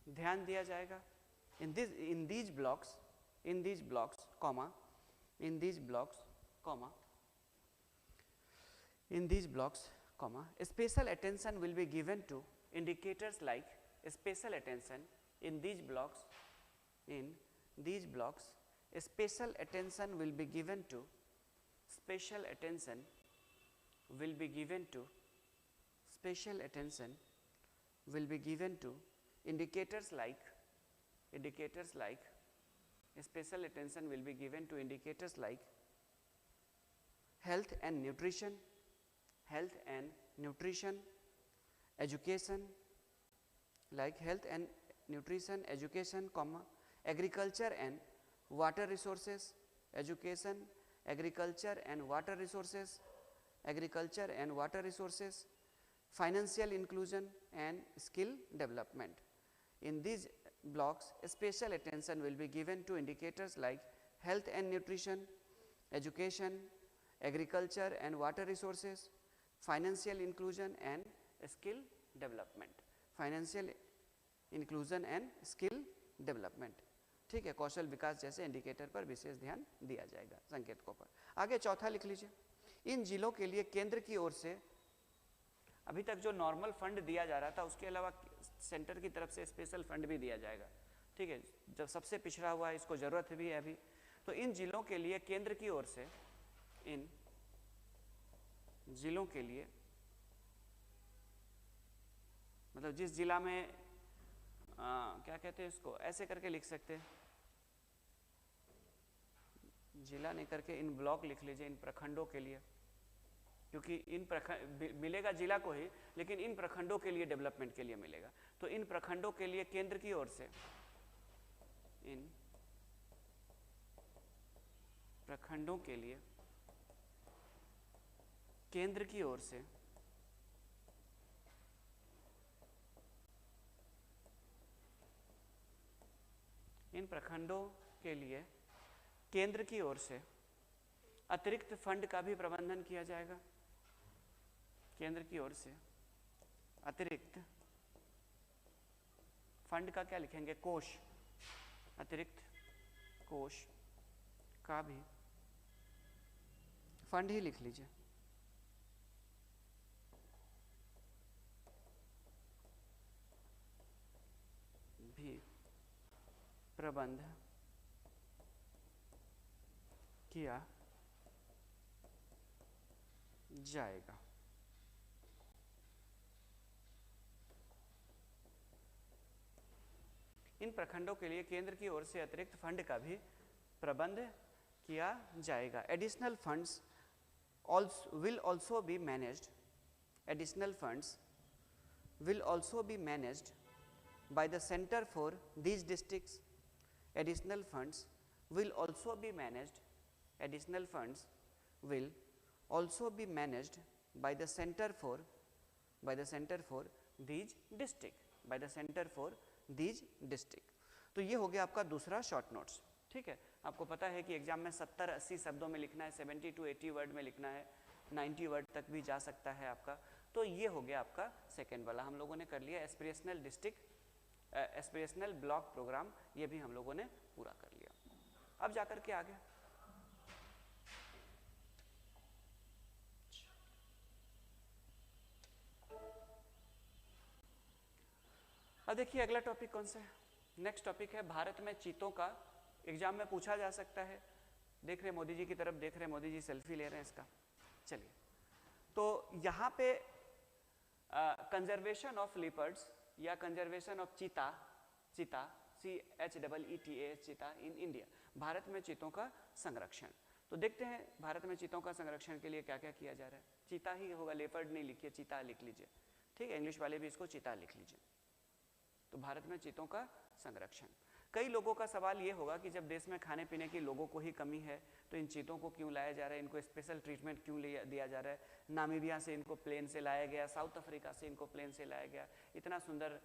ध्यान दिया जाएगा। in these blocks special attention will be given to indicators like special attention in these blocks special attention will be given to indicators like special attention will be given to indicators like health and nutrition, education, like health and nutrition, education, agriculture and water resources, education, agriculture and water resources, financial inclusion and skill development. In these blocks, special attention will be given to indicators like health and nutrition, education, agriculture and water resources, financial inclusion and skill development, financial inclusion and skill development, ठीक है, कौशल विकास जैसे indicator पर विशेष ध्यान दिया जाएगा, संकेतकों पर। आगे चौथा लिख लीजिए, इन जिलों के लिए केंद्र की ओर से अभी तक जो नॉर्मल फंड दिया जा रहा था उसके अलावा सेंटर की तरफ से स्पेशल फंड भी दिया जाएगा, ठीक है, जब सबसे पिछड़ा हुआ है इसको जरूरत भी है अभी। तो इन जिलों के लिए केंद्र की ओर से, इन जिलों के लिए मतलब जिस जिला में क्या कहते हैं इसको, ऐसे करके लिख सकते हैं, जिला नहीं करके इन ब्लॉक लिख लीजिए, इन प्रखंडों के लिए, क्योंकि इन प्रखंड मिलेगा जिला को ही, लेकिन इन प्रखंडों के लिए डेवलपमेंट के लिए मिलेगा। तो इन प्रखंडों के लिए केंद्र की ओर से, इन प्रखंडों के लिए केंद्र की ओर से इन प्रखंडों के लिए केंद्र की ओर से अतिरिक्त फंड का भी प्रबंधन किया जाएगा। केंद्र की ओर से अतिरिक्त फंड का क्या लिखेंगे, कोष, अतिरिक्त कोष का भी फंड ही लिख लीजिए, भी प्रबंध किया जाएगा। इन प्रखंडों के लिए केंद्र की ओर से अतिरिक्त फंड का भी प्रबंध किया जाएगा। Additional funds will also be managed, additional funds will also be managed by the center for these districts. Additional funds will also be managed, additional funds will also be managed by the center for these district, by the center for these district। तो ये हो गया आपका दूसरा short notes, ठीक है। आपको पता है कि एग्जाम में 70-80 शब्दों में लिखना है, 70 to 80 वर्ड में लिखना है, 90 वर्ड तक भी जा सकता है आपका। तो ये हो गया आपका सेकेंड वाला, हम लोगों ने कर लिया aspirational district, aspirational block programme, ये भी हम लोगों ने पूरा कर लिया। अब जाकर के आगे अब देखिए अगला टॉपिक कौन सा है। नेक्स्ट टॉपिक है भारत में चीतों का। एग्जाम में पूछा जा सकता है। देख रहे मोदी जी की तरफ देख रहे, मोदी जी सेल्फी ले रहे हैं इसका। चलिए, तो यहाँ पे कंजर्वेशन ऑफ लिपर्ड्स या कंजर्वेशन ऑफ चीता, चीता CHEETA चीता इन इंडिया, भारत में चीतों का संरक्षण। तो देखते हैं भारत में चीतों का संरक्षण के लिए क्या क्या किया जा रहा है। चीता ही होगा, लेपर्ड नहीं लिखिए, चीता लिख लीजिए, ठीक है। इंग्लिश वाले भी इसको चीता लिख लीजिए। तो भारत में चीतों का संरक्षण। कई लोगों का सवाल ये होगा कि जब देश में खाने पीने की लोगों को ही कमी है तो इन चीतों को क्यों लाया जा रहा है, इनको स्पेशल ट्रीटमेंट क्यों दिया जा रहा है। नामीबिया से इनको प्लेन से लाया गया, साउथ अफ्रीका से इनको प्लेन से लाया गया। इतना सुंदर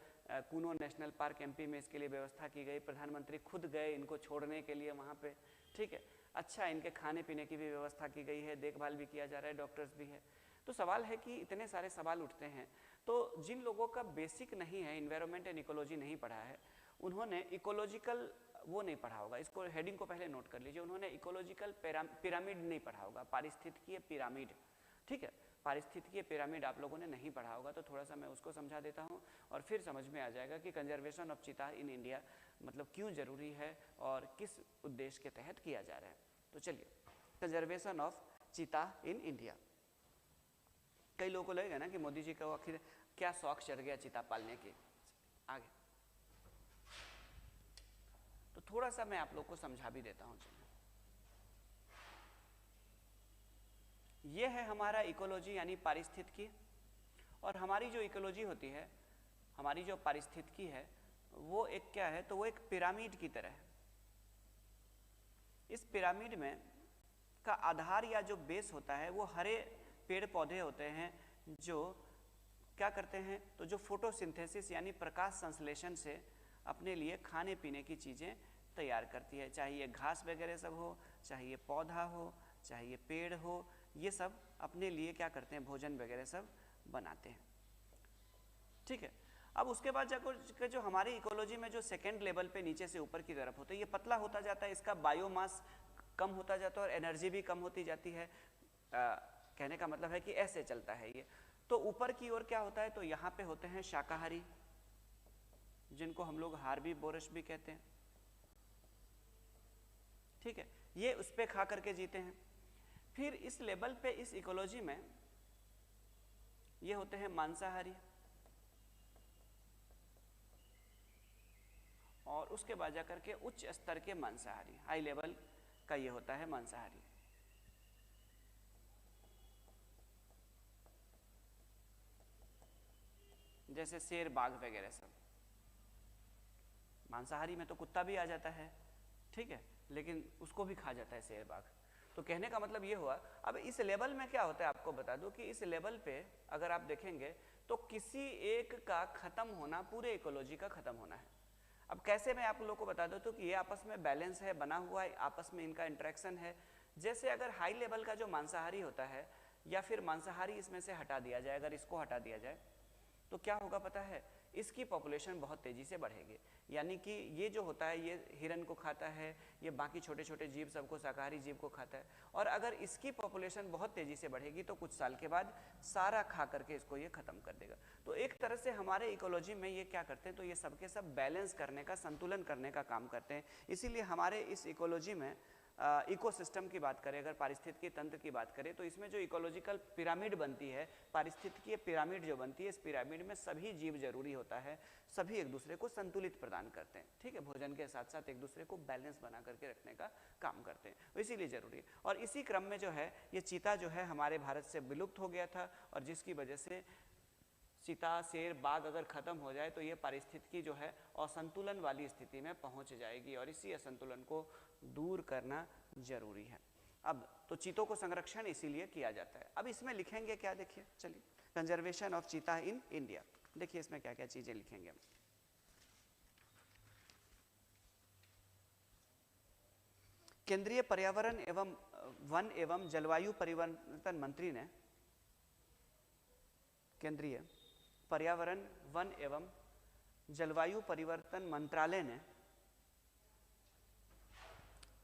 कूनो नेशनल पार्क MP में इसके लिए व्यवस्था की गई, प्रधानमंत्री खुद गए इनको छोड़ने के लिए वहाँ पे, ठीक है। अच्छा, इनके खाने पीने की भी व्यवस्था की गई है, देखभाल भी किया जा रहा है, डॉक्टर्स भी है। तो सवाल है कि इतने सारे सवाल उठते हैं, तो जिन लोगों का बेसिक नहीं है, इन्वायरमेंट एंड इकोलॉजी नहीं पढ़ा है, उन्होंने इकोलॉजिकल वो नहीं पढ़ा होगा। इसको हेडिंग को पहले नोट कर लीजिए, उन्होंने इकोलॉजिकल पिरामिड नहीं पढ़ा होगा, पारिस्थितिकीय पिरामिड, ठीक है। पारिस्थितिकीय पिरामिड आप लोगों ने नहीं पढ़ा होगा, तो थोड़ा सा मैं उसको समझा देता हूँ और फिर समझ में आ जाएगा कि कंजर्वेशन ऑफ चीता इन इंडिया मतलब क्यों जरूरी है और किस उद्देश्य के तहत किया जा रहा है। तो चलिए, कंजर्वेशन ऑफ चीता इन इंडिया। कई लोगों को लगेगा ना कि मोदी जी का आखिर क्या शौक चढ़ गया चीता पालने के। आगे तो थोड़ा सा मैं आप लोग को समझा भी देता हूँ। ये है हमारा इकोलॉजी यानी पारिस्थितिकी, और हमारी जो इकोलॉजी होती है, हमारी जो पारिस्थितिकी है, वो एक क्या है, तो वो एक पिरामिड की तरह है। इस पिरामिड में का आधार या जो बेस होता है वो हरे पेड़ पौधे होते हैं जो क्या करते हैं, तो जो फोटोसिंथेसिस यानी प्रकाश संश्लेषण से अपने लिए खाने पीने की चीज़ें तैयार करती है। चाहे ये घास वगैरह सब हो, चाहे ये पौधा हो, चाहे ये पेड़ हो, ये सब अपने लिए क्या करते हैं, भोजन वगैरह सब बनाते हैं। ठीक है, अब उसके बाद जाकर जो हमारी इकोलॉजी में जो सेकेंड लेवल पे नीचे से ऊपर की तरफ होता है, ये पतला होता जाता है, इसका बायोमास कम होता जाता है और एनर्जी भी कम होती जाती है। कहने का मतलब है कि ऐसे चलता है ये। तो ऊपर की ओर क्या होता है, तो यहाँ पे होते हैं शाकाहारी, जिनको हम लोग हार्बीवोरस भी कहते हैं। ठीक है, ये उस पे खा करके जीते हैं। फिर इस लेवल पे इस इकोलॉजी में ये होते हैं मांसाहारी, और उसके बाद जाकर के उच्च स्तर के मांसाहारी, हाई लेवल का ये होता है मांसाहारी। जैसे शेर, बाघ वगैरह सब। मांसाहारी में तो कुत्ता भी आ जाता है, ठीक है, लेकिन उसको भी खा जाता है शेर, बाघ। तो कहने का मतलब ये हुआ। अब इस लेवल में क्या होता है, आपको बता दूं कि इस लेवल पे अगर आप देखेंगे तो किसी एक का खत्म होना पूरे इकोलॉजी का खत्म होना है। अब कैसे, मैं आप लोगों को बता दूं तो कि ये आपस में बैलेंस है, बना हुआ है, आपस में इनका इंटरेक्शन है। जैसे अगर हाई लेवल का जो मांसाहारी होता है, या फिर मांसाहारी इसमें से हटा दिया जाए, अगर इसको हटा दिया जाए तो क्या होगा पता है, इसकी पॉपुलेशन बहुत तेजी से बढ़ेगी। यानी कि ये जो होता है, ये हिरन को खाता है, ये बाकी छोटे छोटे जीव सबको, शाकाहारी जीव को खाता है, और अगर इसकी पॉपुलेशन बहुत तेजी से बढ़ेगी तो कुछ साल के बाद सारा खा करके इसको ये खत्म कर देगा। तो एक तरह से हमारे इकोलॉजी में ये क्या करते हैं, तो ये सबके सब बैलेंस करने का, संतुलन करने का काम करते हैं। इसीलिए हमारे इस इकोलॉजी में इकोसिस्टम की बात करें, अगर पारिस्थितिकी तंत्र की बात करें, तो इसमें जो इकोलॉजिकल पिरामिड बनती है, पारिस्थितिकीय पिरामिड जो बनती है, इस पिरामिड में सभी जीव जरूरी होता है, सभी एक दूसरे को संतुलित प्रदान करते हैं। ठीक है, भोजन के साथ साथ एक दूसरे को बैलेंस बना करके रखने का काम करते हैं, तो इसीलिए जरूरी है। और इसी क्रम में जो है ये चीता जो है हमारे भारत से विलुप्त हो गया था, और जिसकी वजह से चीता, शेर, बाघ अगर खत्म हो जाए तो ये पारिस्थितिकी जो है असंतुलन वाली स्थिति में पहुंच जाएगी, और इसी असंतुलन को दूर करना जरूरी है। अब तो चीतों को संरक्षण इसीलिए किया जाता है। अब इसमें लिखेंगे क्या, देखिए, चलिए, कंजर्वेशन ऑफ चीता इन इंडिया। देखिए इसमें क्या क्या चीजें लिखेंगे हम। केंद्रीय पर्यावरण एवं वन एवं जलवायु परिवर्तन मंत्री ने, केंद्रीय पर्यावरण, वन एवं जलवायु परिवर्तन मंत्रालय ने,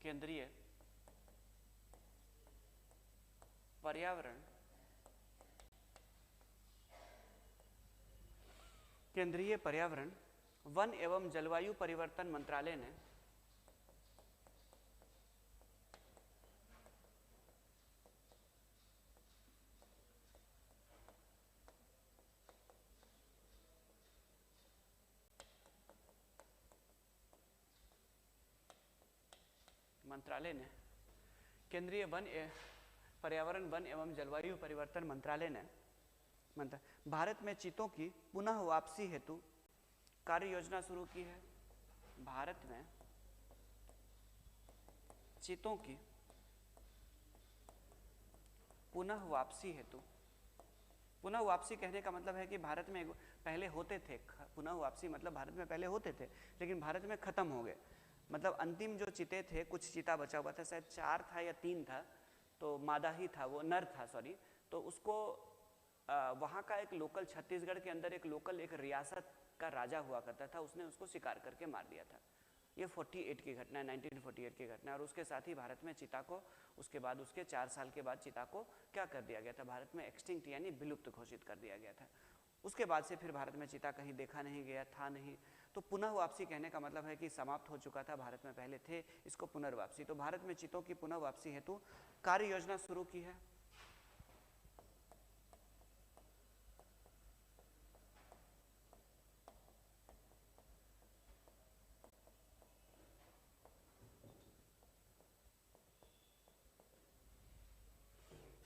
केंद्रीय पर्यावरण, केंद्रीय पर्यावरण, वन एवं जलवायु परिवर्तन मंत्रालय ने केंद्रीय पर्यावरण, वन एवं जलवायु परिवर्तन मंत्रालय ने भारत में चीतों की पुनः वापसी हेतु कार्य योजना शुरू की है। भारत में चीतों की पुनः वापसी हेतु, पुनः वापसी कहने का मतलब है कि भारत में पहले होते थे, पुनः वापसी मतलब भारत में पहले होते थे लेकिन भारत में खत्म हो गए। मतलब अंतिम जो चीते थे, कुछ चीता बचा हुआ था, शायद 4 था या 3 था, तो मादा ही था, वो नर था, सॉरी। तो उसको वहाँ का एक लोकल, छत्तीसगढ़ के अंदर एक लोकल, एक रियासत का राजा हुआ करता था, उसने उसको शिकार करके मार दिया था। ये 48 की घटना है, 1948 की घटना है। और उसके साथ ही भारत में चीता को, उसके बाद उसके 4 साल के बाद चीता को क्या कर दिया गया था, भारत में एक्सटिंक्ट यानी विलुप्त घोषित कर दिया गया था। उसके बाद से फिर भारत में चीता कहीं देखा नहीं गया, था नहीं। तो पुनः वापसी कहने का मतलब है कि समाप्त हो चुका था, भारत में पहले थे, इसको पुनर्वापसी। तो भारत में चीतों की पुनः वापसी हेतु कार्य योजना शुरू की है।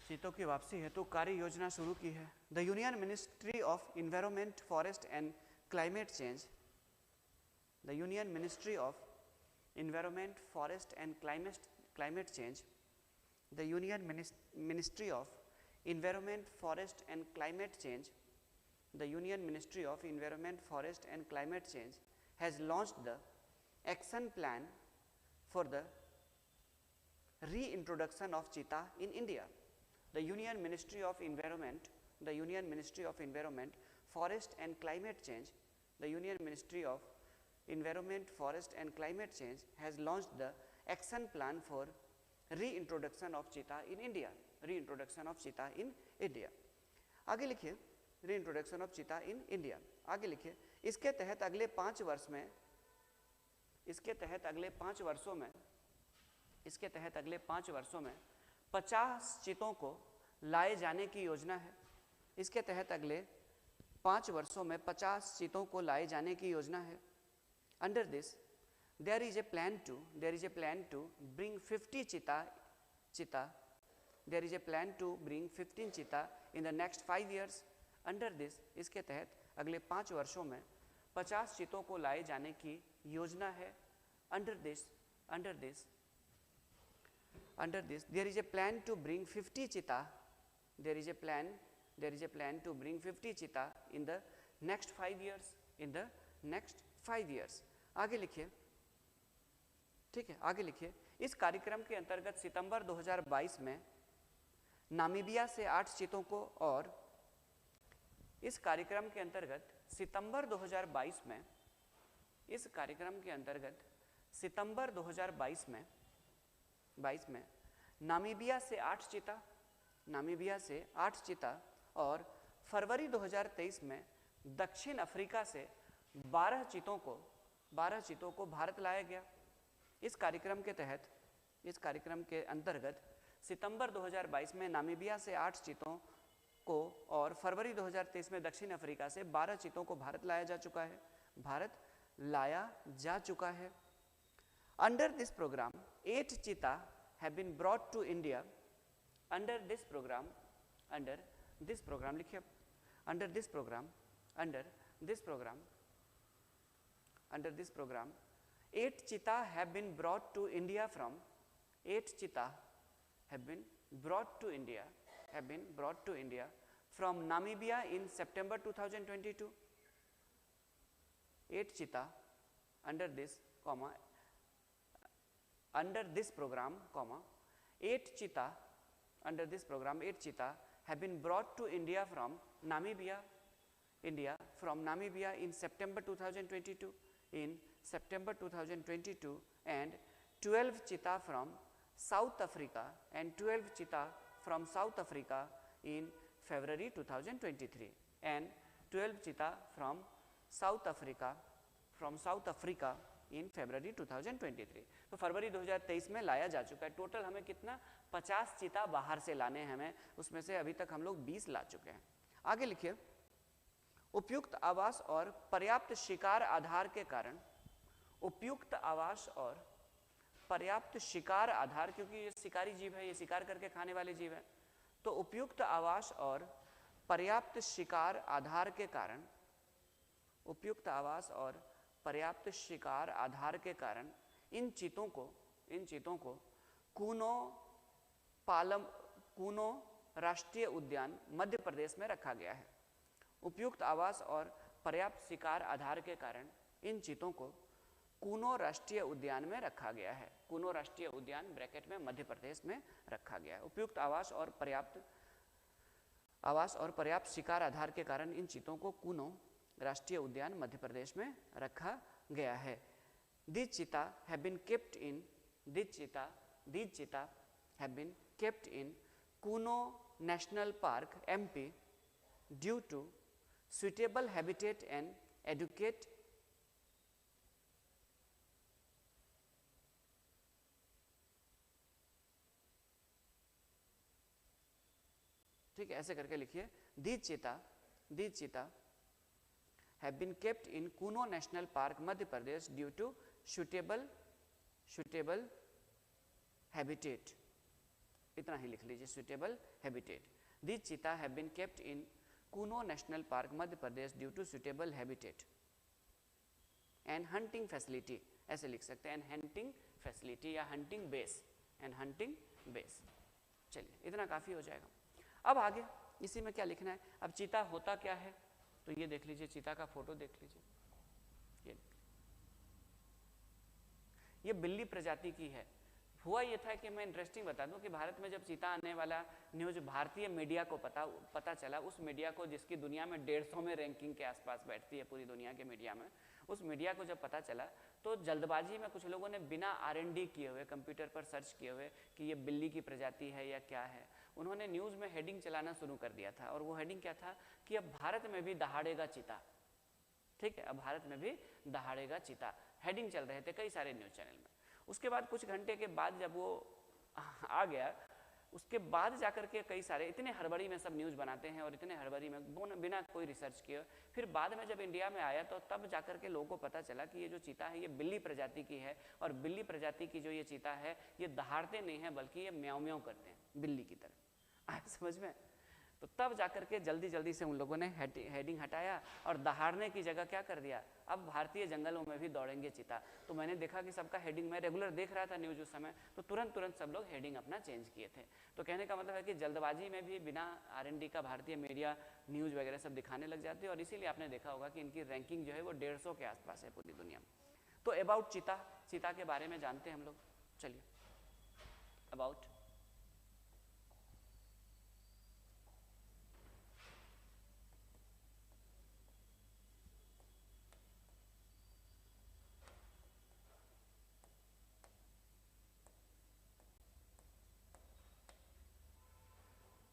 चीतों की वापसी हेतु कार्य योजना शुरू की है। The union ministry of environment, forest and climate change, the union ministry of environment, forest and climate change, the union ministry of environment, forest and climate change, the union ministry of environment, forest and climate change has launched the action plan for the reintroduction of cheetah in India। the Union Ministry of Environment, Forest and Climate Change, the Union Ministry of Environment, Forest and Climate Change has launched the action plan for reintroduction of cheetah in India. reintroduction of cheetah in India. आगे लिखिए reintroduction of cheetah in India. आगे लिखिए इसके तहत अगले 5 वर्षों में 50 चीतों को लाए जाने की योजना है. इसके तहत अगले 5 वर्षों में 50 चीतों को लाए जाने की योजना है. Under this, there is a plan to bring 50 cheetah. There is a plan to bring 15 cheetah in the next 5 years. Under this, इसके तहत अगले 5 वर्षों में 50 चीतों को लाए जाने की योजना है. Under this, there is a plan to bring 50 cheetah. There is a plan to bring 50 cheetah in the next 5 years. आगे लिखिए, ठीक है. आगे लिखिए इस कार्यक्रम के अंतर्गत सितंबर 2022 में नामीबिया से 8 चीतों को और इस कार्यक्रम के अंतर्गत सितंबर 2022 में नामीबिया से 8 चीता और फरवरी 2023 में दक्षिण अफ्रीका से 12 चीतों को भारत लाया गया. इस कार्यक्रम के अंतर्गत सितंबर 2022 में नामीबिया से 8 चीतों को और फरवरी 2023 में दक्षिण अफ्रीका से 12 चीतों को भारत लाया जा चुका है. Under this program, 8 cheetah have been brought to India. Under this program, लिखिए. Under this program, 8 cheetah have been brought to India from 8 cheetah have been brought to India from Namibia in September 2022. 8 cheetah under this program, 8 cheetah have been brought to India from Namibia in September 2022. And 12 cheetah from South Africa in February 2023. And 12 cheetah from South Africa in February 2023. तो फरवरी 2023 में लाया जा चुका है. Total हमें कितना 50 चीता बाहर से लाने हैं हमें, उसमें से अभी तक हम लोग 20 ला चुके हैं. आगे लिखिए उपयुक्त आवास और पर्याप्त शिकार आधार के कारण, क्योंकि ये शिकारी जीव है, ये शिकार करके खाने वाले जीव है, तो उपयुक्त आवास और पर्याप्त शिकार आधार के कारण इन चीतों को कूनो राष्ट्रीय उद्यान मध्य प्रदेश में रखा गया है. उपयुक्त आवास और पर्याप्त शिकार आधार के कारण इन चीतों को कूनो राष्ट्रीय उद्यान में रखा गया है. कूनो राष्ट्रीय उद्यान ब्रैकेट में मध्य प्रदेश में रखा गया है. उपयुक्त आवास और पर्याप्त शिकार आधार के कारण इन चीतों को कूनो राष्ट्रीय उद्यान मध्य प्रदेश में रखा गया है. These cheetah have been kept in Kuno National Park, MP, due to suitable habitat and adequate ठीक है, ऐसे करके लिखिए. These cheetah have been kept in Kuno National Park, Madhya Pradesh due to suitable habitat. इतना ही लिख लीजिए, suitable habitat. These cheetah have been kept in Kuno National Park, Madhya Pradesh due to suitable habitat and hunting facility. ऐसे लिख सकते हैं, and hunting facility या hunting base. चलिए इतना काफ़ी हो जाएगा. अब आगे इसी में क्या लिखना है. अब चीता होता क्या है, तो ये देख लीजिए, चीता का फोटो देख लीजिए. ये बिल्ली प्रजाति की है. हुआ ये था कि मैं इंटरेस्टिंग बता दूं कि भारत में जब चीता आने वाला न्यूज़ भारतीय मीडिया को पता चला, उस मीडिया को जिसकी दुनिया में 150 में रैंकिंग के आसपास बैठती है पूरी दुनिया के मीडिया में, उस मीडिया को जब पता चला तो जल्दबाजी में कुछ लोगों ने बिना R&D किए हुए, कंप्यूटर पर सर्च किए हुए कि ये बिल्ली की प्रजाति है या क्या है, उन्होंने न्यूज़ में हेडिंग चलाना शुरू कर दिया था। और वो हेडिंग क्या था कि अब भारत में भी दहाड़ेगा चीता। ठीक है, अब भारत में भी दहाड़ेगा चीता, हेडिंग चल रहे थे कई सारे न्यूज़ चैनल में। उसके बाद कुछ घंटे के बाद जब वो आ गया, उसके बाद जाकर के कई सारे, इतने हड़बड़ी में सब न्यूज़ बनाते हैं और इतने हड़बड़ी में बिना कोई रिसर्च किए, फिर बाद में जब इंडिया में आया तो तब जाकर के लोगों को पता चला कि ये जो चीता है ये बिल्ली प्रजाति की है, और बिल्ली प्रजाति की जो ये चीता है ये दहाड़ते नहीं है बल्कि ये म्याऊं म्याऊं करते हैं बिल्ली की तरह। आया समझ में? तो तब जाकर के जल्दी जल्दी से उन लोगों ने हेडिंग हटाया और दहाड़ने की जगह क्या कर दिया, अब भारतीय जंगलों में भी दौड़ेंगे चीता। तो मैंने देखा कि सबका हेडिंग, मैं रेगुलर देख रहा था न्यूज़ उस समय, तो तुरंत सब लोग हेडिंग अपना चेंज किए थे। तो कहने का मतलब है कि जल्दबाजी में भी बिना R&D का भारतीय मीडिया न्यूज़ वगैरह सब दिखाने लग जाते हैं, और इसीलिए आपने देखा होगा कि इनकी रैंकिंग जो है वो 150 के आसपास है पूरी दुनिया में। तो अबाउट चीता के बारे में जानते हैं हम लोग। चलिए, अबाउट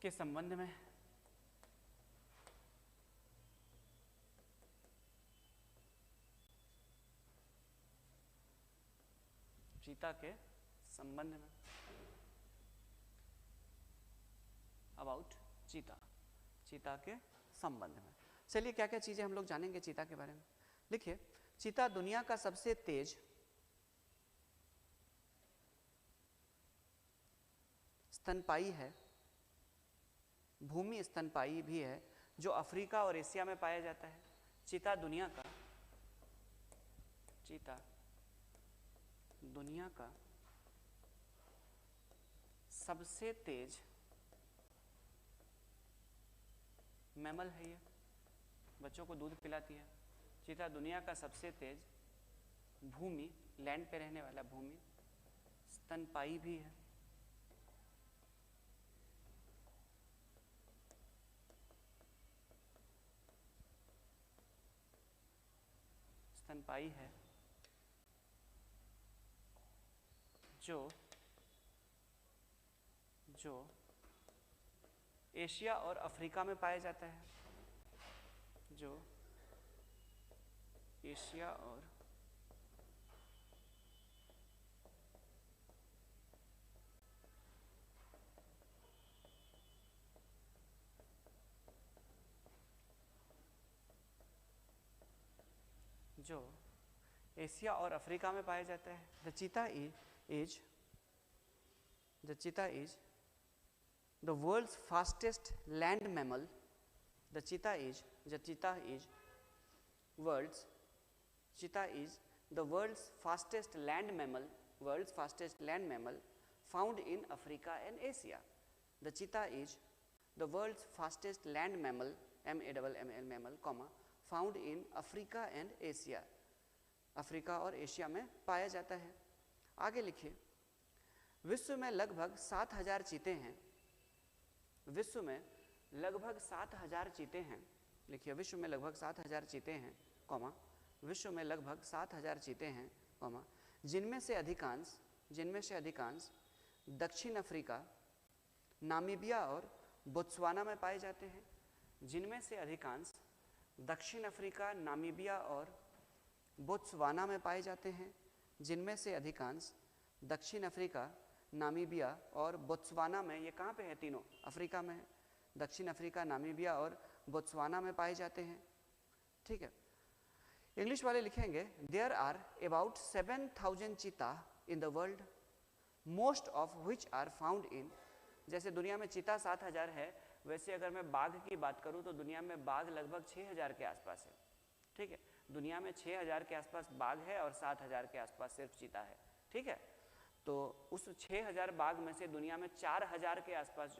के संबंध में चीता के संबंध में अबाउट चीता के संबंध में। चलिए, क्या क्या चीज़ें हम लोग जानेंगे चीता के बारे में। लिखिए, चीता दुनिया का सबसे तेज स्तनपायी है, भूमि स्तनपायी भी है, जो अफ्रीका और एशिया में पाया जाता है। चीता दुनिया का सबसे तेज मैमल है। ये बच्चों को दूध पिलाती है। चीता दुनिया का सबसे तेज भूमि, लैंड पे रहने वाला भूमि स्तनपायी भी है। स्तनपायी है जो एशिया और अफ्रीका में पाया जाता है, जो एशिया और अफ्रीका में पाया जाता है। द चीता is the world's fastest land mammal. The cheetah is the world's fastest land mammal found in Africa and Asia. The cheetah is the world's fastest land mammal, mammal, found in Africa and Asia. Africa और Asia में पाया जाता है। आगे लिखिए, विश्व में लगभग 7,000 चीते हैं। विश्व में लगभग 7,000 चीते हैं। लिखिए, विश्व में लगभग 7,000 चीते हैं, विश्व में लगभग 7,000 चीते हैं, जिनमें से अधिकांश दक्षिण अफ्रीका, नामीबिया और बोत्सवाना में पाए जाते हैं। जिनमें से अधिकांश दक्षिण अफ्रीका, नामीबिया और बोत्सवाना में पाए जाते हैं। जिनमें से अधिकांश दक्षिण अफ्रीका, नामीबिया और बोत्सवाना में, ये कहाँ पे है? तीनों अफ्रीका में है। दक्षिण अफ्रीका, नामीबिया और बोत्सवाना में पाए जाते हैं। ठीक है, इंग्लिश वाले लिखेंगे, there are about 7,000 cheetah in the world, most of which are found in. जैसे दुनिया में चीता 7,000 है, वैसे अगर मैं बाघ की बात करूं तो दुनिया में बाघ लगभग 6,000 के आसपास है। ठीक है, दुनिया में 6,000 के आसपास बाघ है और 7,000 के आसपास सिर्फ चीता है। ठीक है, तो उस 6,000 बाघ में से दुनिया में 4,000 के आसपास,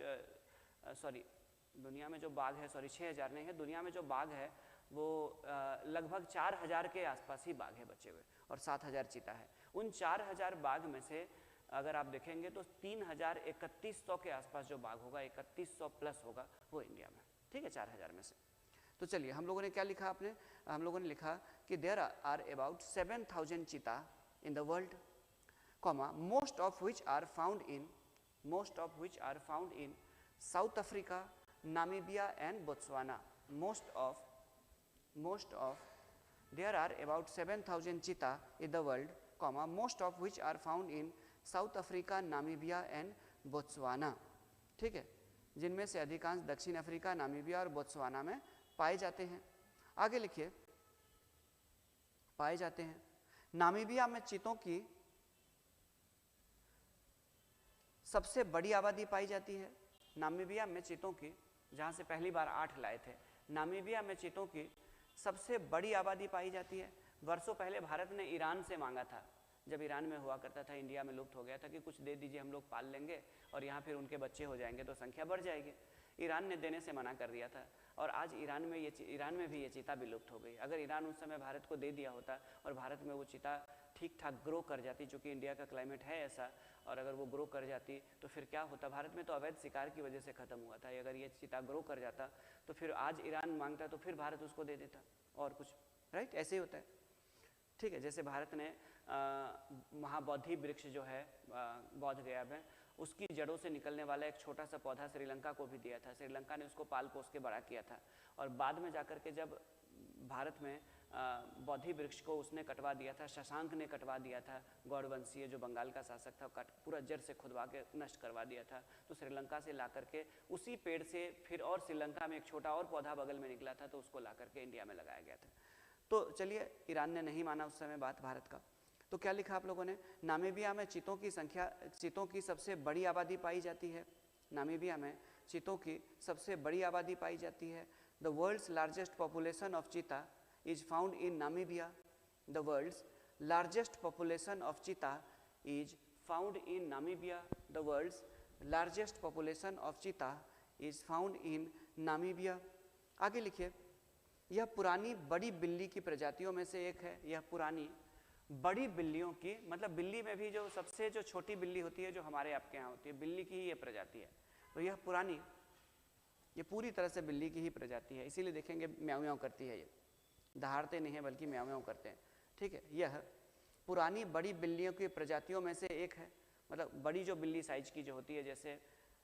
दुनिया में जो बाघ है, 6,000 नहीं है, दुनिया में जो बाघ है वो लगभग 4,000 के आसपास ही बाघ है बचे हुए, और 7,000 चीता है। उन 4,000 बाघ में से अगर आप देखेंगे तो 3100 के आसपास जो बाघ होगा, 3100 प्लस होगा वो इंडिया में, ठीक है, 4000 में से। तो चलिए हम लोगों ने क्या लिखा, आपने हम लोगों ने लिखा कि there are about 7000 cheetah in the world, comma most of which are found in South Africa, Namibia and Botswana. most of there are about 7000 cheetah in the world, comma most of which are found in South Africa, Namibia and Botswana, ठीक है, जिनमें से अधिकांश दक्षिण Africa, Namibia और Botswana में पाए जाते हैं। आगे लिखिए, पाए जाते हैं। नामीबिया में चीतों की सबसे बड़ी आबादी पाई जाती है। नामीबिया में चीतों की, जहां से पहली बार 8 लाए थे, नामीबिया में चीतों की सबसे बड़ी आबादी पाई जाती है। वर्षों पहले भारत ने ईरान से मांगा था, जब ईरान में हुआ करता था, इंडिया में लुप्त हो गया था, कि कुछ दे दीजिए, हम लोग पाल लेंगे और यहाँ फिर उनके बच्चे हो जाएंगे तो संख्या बढ़ जाएगी। ईरान ने देने से मना कर दिया था और आज ईरान में भी ये चीता विलुप्त हो गई। अगर ईरान उस समय भारत को दे दिया होता और भारत में वो चीता ठीक ठाक ग्रो कर जाती, चूँकि इंडिया का क्लाइमेट है ऐसा, और अगर वो ग्रो कर जाती तो फिर क्या होता, भारत में तो अवैध शिकार की वजह से ख़त्म हुआ था, अगर ये चीता ग्रो कर जाता तो फिर आज ईरान मांगता तो फिर भारत उसको दे देता और कुछ, राइट, ऐसे ही होता है, ठीक है। जैसे भारत ने महाबोधि वृक्ष जो है बौद्ध गया में, उसकी जड़ों से निकलने वाला एक छोटा सा पौधा श्रीलंका को भी दिया था, श्रीलंका ने उसको पाल पोस के बड़ा किया था, और बाद में जाकर के जब भारत में बौद्धि वृक्ष को उसने कटवा दिया था, शशांक ने कटवा दिया था, गौड़वंशीय जो बंगाल का शासक था, पूरा जड़ से खुदवा के नष्ट करवा दिया था, तो श्रीलंका से ला करके उसी पेड़ से फिर और श्रीलंका में एक छोटा और पौधा बगल में निकला था, तो उसको ला करके इंडिया में लगाया गया था। तो चलिए, ईरान ने नहीं माना उस समय बात भारत का, तो क्या लिखा आप लोगों ने, नामीबिया में चीतों की सबसे बड़ी आबादी पाई जाती है। नामीबिया में चीतों की सबसे बड़ी आबादी पाई जाती है। The world's largest population of cheetah is found in Namibia. The world's largest population of cheetah is found in Namibia. The world's largest population of cheetah is found in Namibia. आगे लिखिए, यह पुरानी बड़ी बिल्ली की प्रजातियों में से एक है। यह पुरानी बड़ी बिल्लियों की, मतलब बिल्ली में भी जो सबसे जो छोटी बिल्ली होती है, जो हमारे आपके यहाँ होती है, बिल्ली की ही ये प्रजाति है। तो यह पुरानी, ये पूरी तरह से बिल्ली की ही प्रजाति है, इसीलिए देखेंगे म्याऊं म्याऊं करती है, ये दहाड़ते नहीं है बल्कि म्याऊं म्याऊं करते हैं, ठीक है। यह पुरानी बड़ी बिल्लियों की प्रजातियों में से एक है, मतलब बड़ी जो बिल्ली साइज की जो होती है, जैसे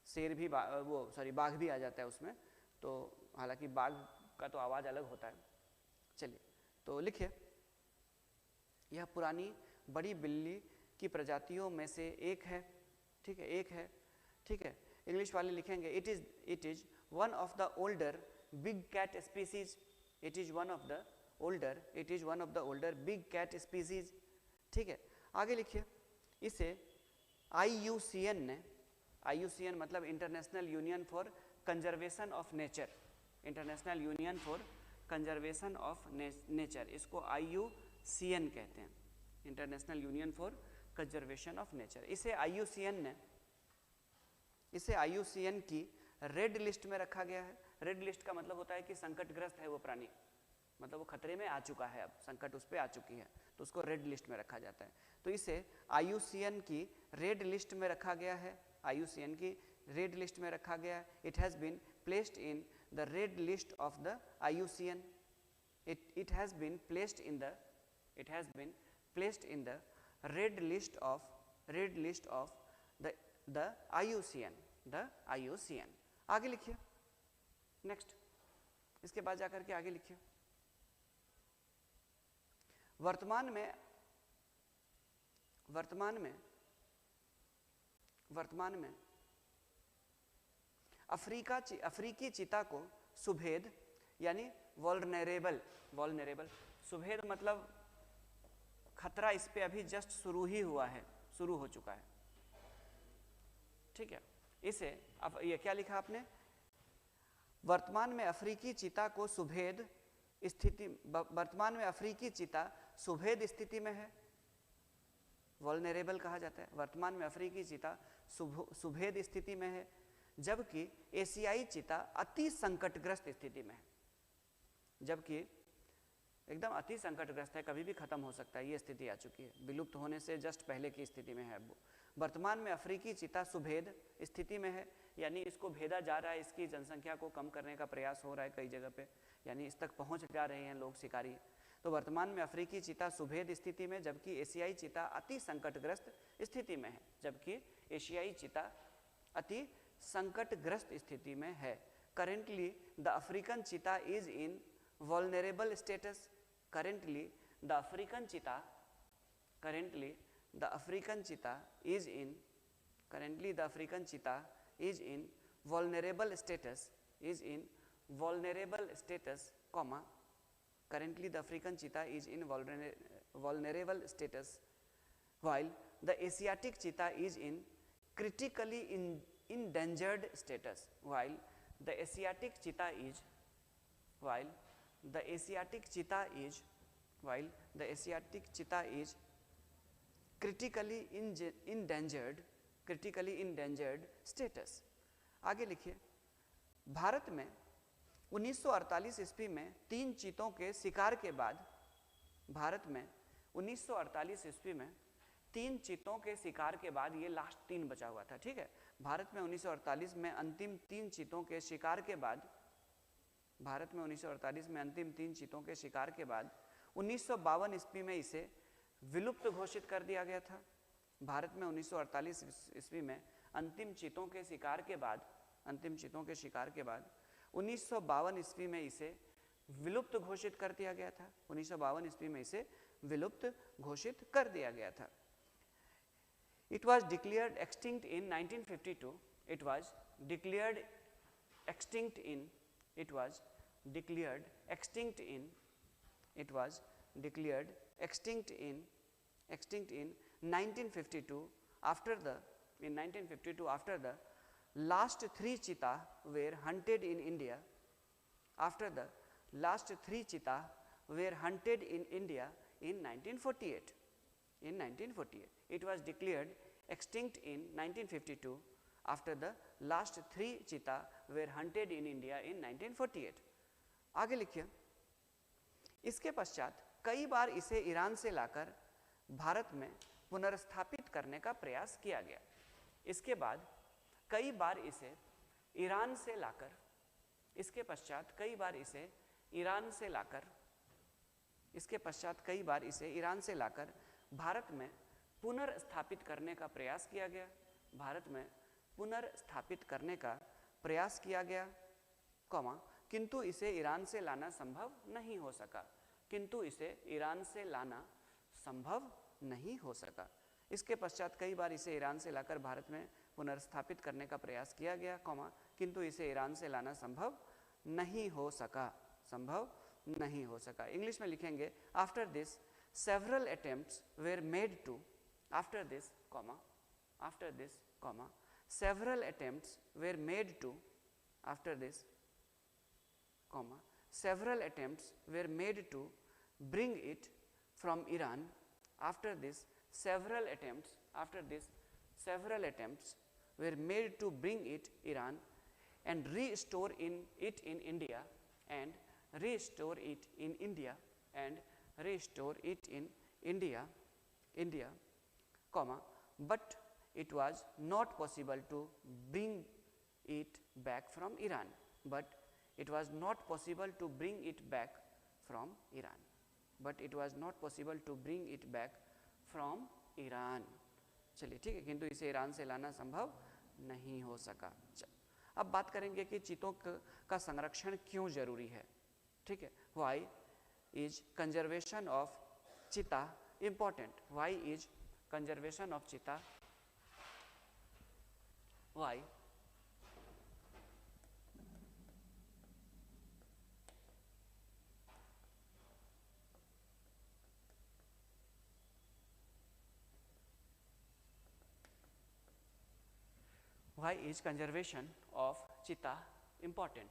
शेर भी बाघ भी आ जाता है उसमें, तो हालांकि बाघ का तो आवाज़ अलग होता है। चलिए, तो लिखिए, यह पुरानी बड़ी बिल्ली की प्रजातियों में से एक है, ठीक है, एक है, ठीक है। इंग्लिश वाले लिखेंगे, it is one of the older big cat species, it is one of the older big cat species, ठीक है। आगे लिखिए, इसे IUCN ने, IUCN मतलब International Union for Conservation of Nature, International Union for Conservation of Nature, इसको IUCN कहते हैं, International Union for Conservation of Nature. इसे IUCN की रेड लिस्ट में रखा गया है। रेड लिस्ट का मतलब होता है कि संकटग्रस्त है वो प्राणी, मतलब वो खतरे में आ चुका है, अब संकट उस पर आ चुकी है, तो उसको रेड लिस्ट में रखा जाता है। तो इसे IUCN की रेड लिस्ट में रखा गया है, IUCN की रेड लिस्ट में रखा गया है। It has been placed in the red list of the IUCN, it has been placed in the red list of the IUCN। आगे लिखिए, नेक्स्ट, इसके बाद जाकर के आगे लिखिए, वर्तमान में अफ्रीकी चीता को सुभेद यानी वल्नरेबल, सुभेद मतलब खतरा इस पे अभी जस्ट शुरू हो चुका है, ठीक है। इसे अब ये क्या लिखा आपने, वर्तमान में अफ्रीकी चीता सुभेद स्थिति में है, वल्नरेबल कहा जाता है। वर्तमान में अफ्रीकी चीता सुभेद स्थिति में है, जबकि एशियाई चीता अति संकटग्रस्त स्थिति में है। जबकि एकदम अति संकटग्रस्त है, कभी भी खत्म हो सकता है, ये स्थिति आ चुकी है, विलुप्त होने से जस्ट पहले की स्थिति में है। वर्तमान में अफ्रीकी चीता सुभेद स्थिति में है, यानी इसको भेदा जा रहा है, इसकी जनसंख्या को कम करने का प्रयास हो रहा है कई जगह पे, यानी इस तक पहुंच जा रहे हैं लोग शिकारी। तो वर्तमान में अफ्रीकी चीता सुभेद स्थिति में, जबकि एशियाई चीता अति संकटग्रस्त स्थिति में है, जबकि एशियाई चीता अति संकटग्रस्त स्थिति में है। Currently the African cheetah is in vulnerable status. currently the African cheetah is in vulnerable status, comma, currently the African cheetah is in vulnerable status, while the Asiatic cheetah is in critically endangered status, while the Asiatic cheetah is critically endangered status। आगे लिखिए, भारत में 1948 ईस्वी में 3 चीतों के शिकार के बाद, भारत में 1948 ईस्वी में 3 चीतों के शिकार के बाद, ये लास्ट 3 बचा हुआ था, ठीक है। भारत में 1948 में अंतिम 3 चीतों के शिकार के बाद, भारत में 1948 में अंतिम 3 चीतों के शिकार के बाद 1952 ईस्वी में इसे विलुप्त घोषित कर दिया गया था। भारत में 1948 ईस्वी में अंतिम चीतों के शिकार के बाद, 1952 ईस्वी में इसे विलुप्त घोषित कर दिया गया था। 1952 ईस्वी में इसे विलुप्त घोषित कर दिया गया था। It was declared extinct in 1952. It was declared extinct in 1952 after the last 3 cheetah were hunted in India. After the last 3 cheetah were hunted in India in 1948. It was declared extinct in 1952 after the last 3 cheetah were hunted in India in 1948. आगे लिखिए, इसके पश्चात कई बार इसे Iran से लाकर भारत में पुनर्स्थापित करने का प्रयास किया गया। इसके बाद कई बार इसे ईरान से लाकर, इसके पश्चात कई बार इसे ईरान से लाकर, इसके पश्चात कई बार इसे ईरान से लाकर भारत में पुनर्स्थापित करने का प्रयास किया गया। भारत में पुनर्स्थापित करने का प्रयास किया गया, कॉमा, किंतु इसे ईरान से लाना संभव नहीं हो सका। किंतु इसे ईरान से लाना संभव नहीं हो सका। इसके पश्चात कई बार इसे ईरान से लाकर भारत में पुनर्स्थापित करने का प्रयास किया गया, कॉमा, किंतु इसे ईरान से लाना संभव नहीं हो सका, संभव नहीं हो सका। इंग्लिश में लिखेंगे, after this several attempts were made to, after this comma, several attempts were made to, after this comma, several attempts were made to bring it from Iran. After this several attempts were made to bring it Iran and restore it in India, and restore it in India, comma, but it was not possible to bring it back from Iran. But it was not possible to bring it back from Iran. But it was not possible to bring it back from Iran. चलिए ठीक है, किंतु इसे Iran से लाना संभव नहीं हो सका। अब बात करेंगे कि चीतों का संरक्षण क्यों जरूरी है। ठीक है, Why is conservation of cheetah important? Why is conservation of cheetah? Why is conservation of cheetah important?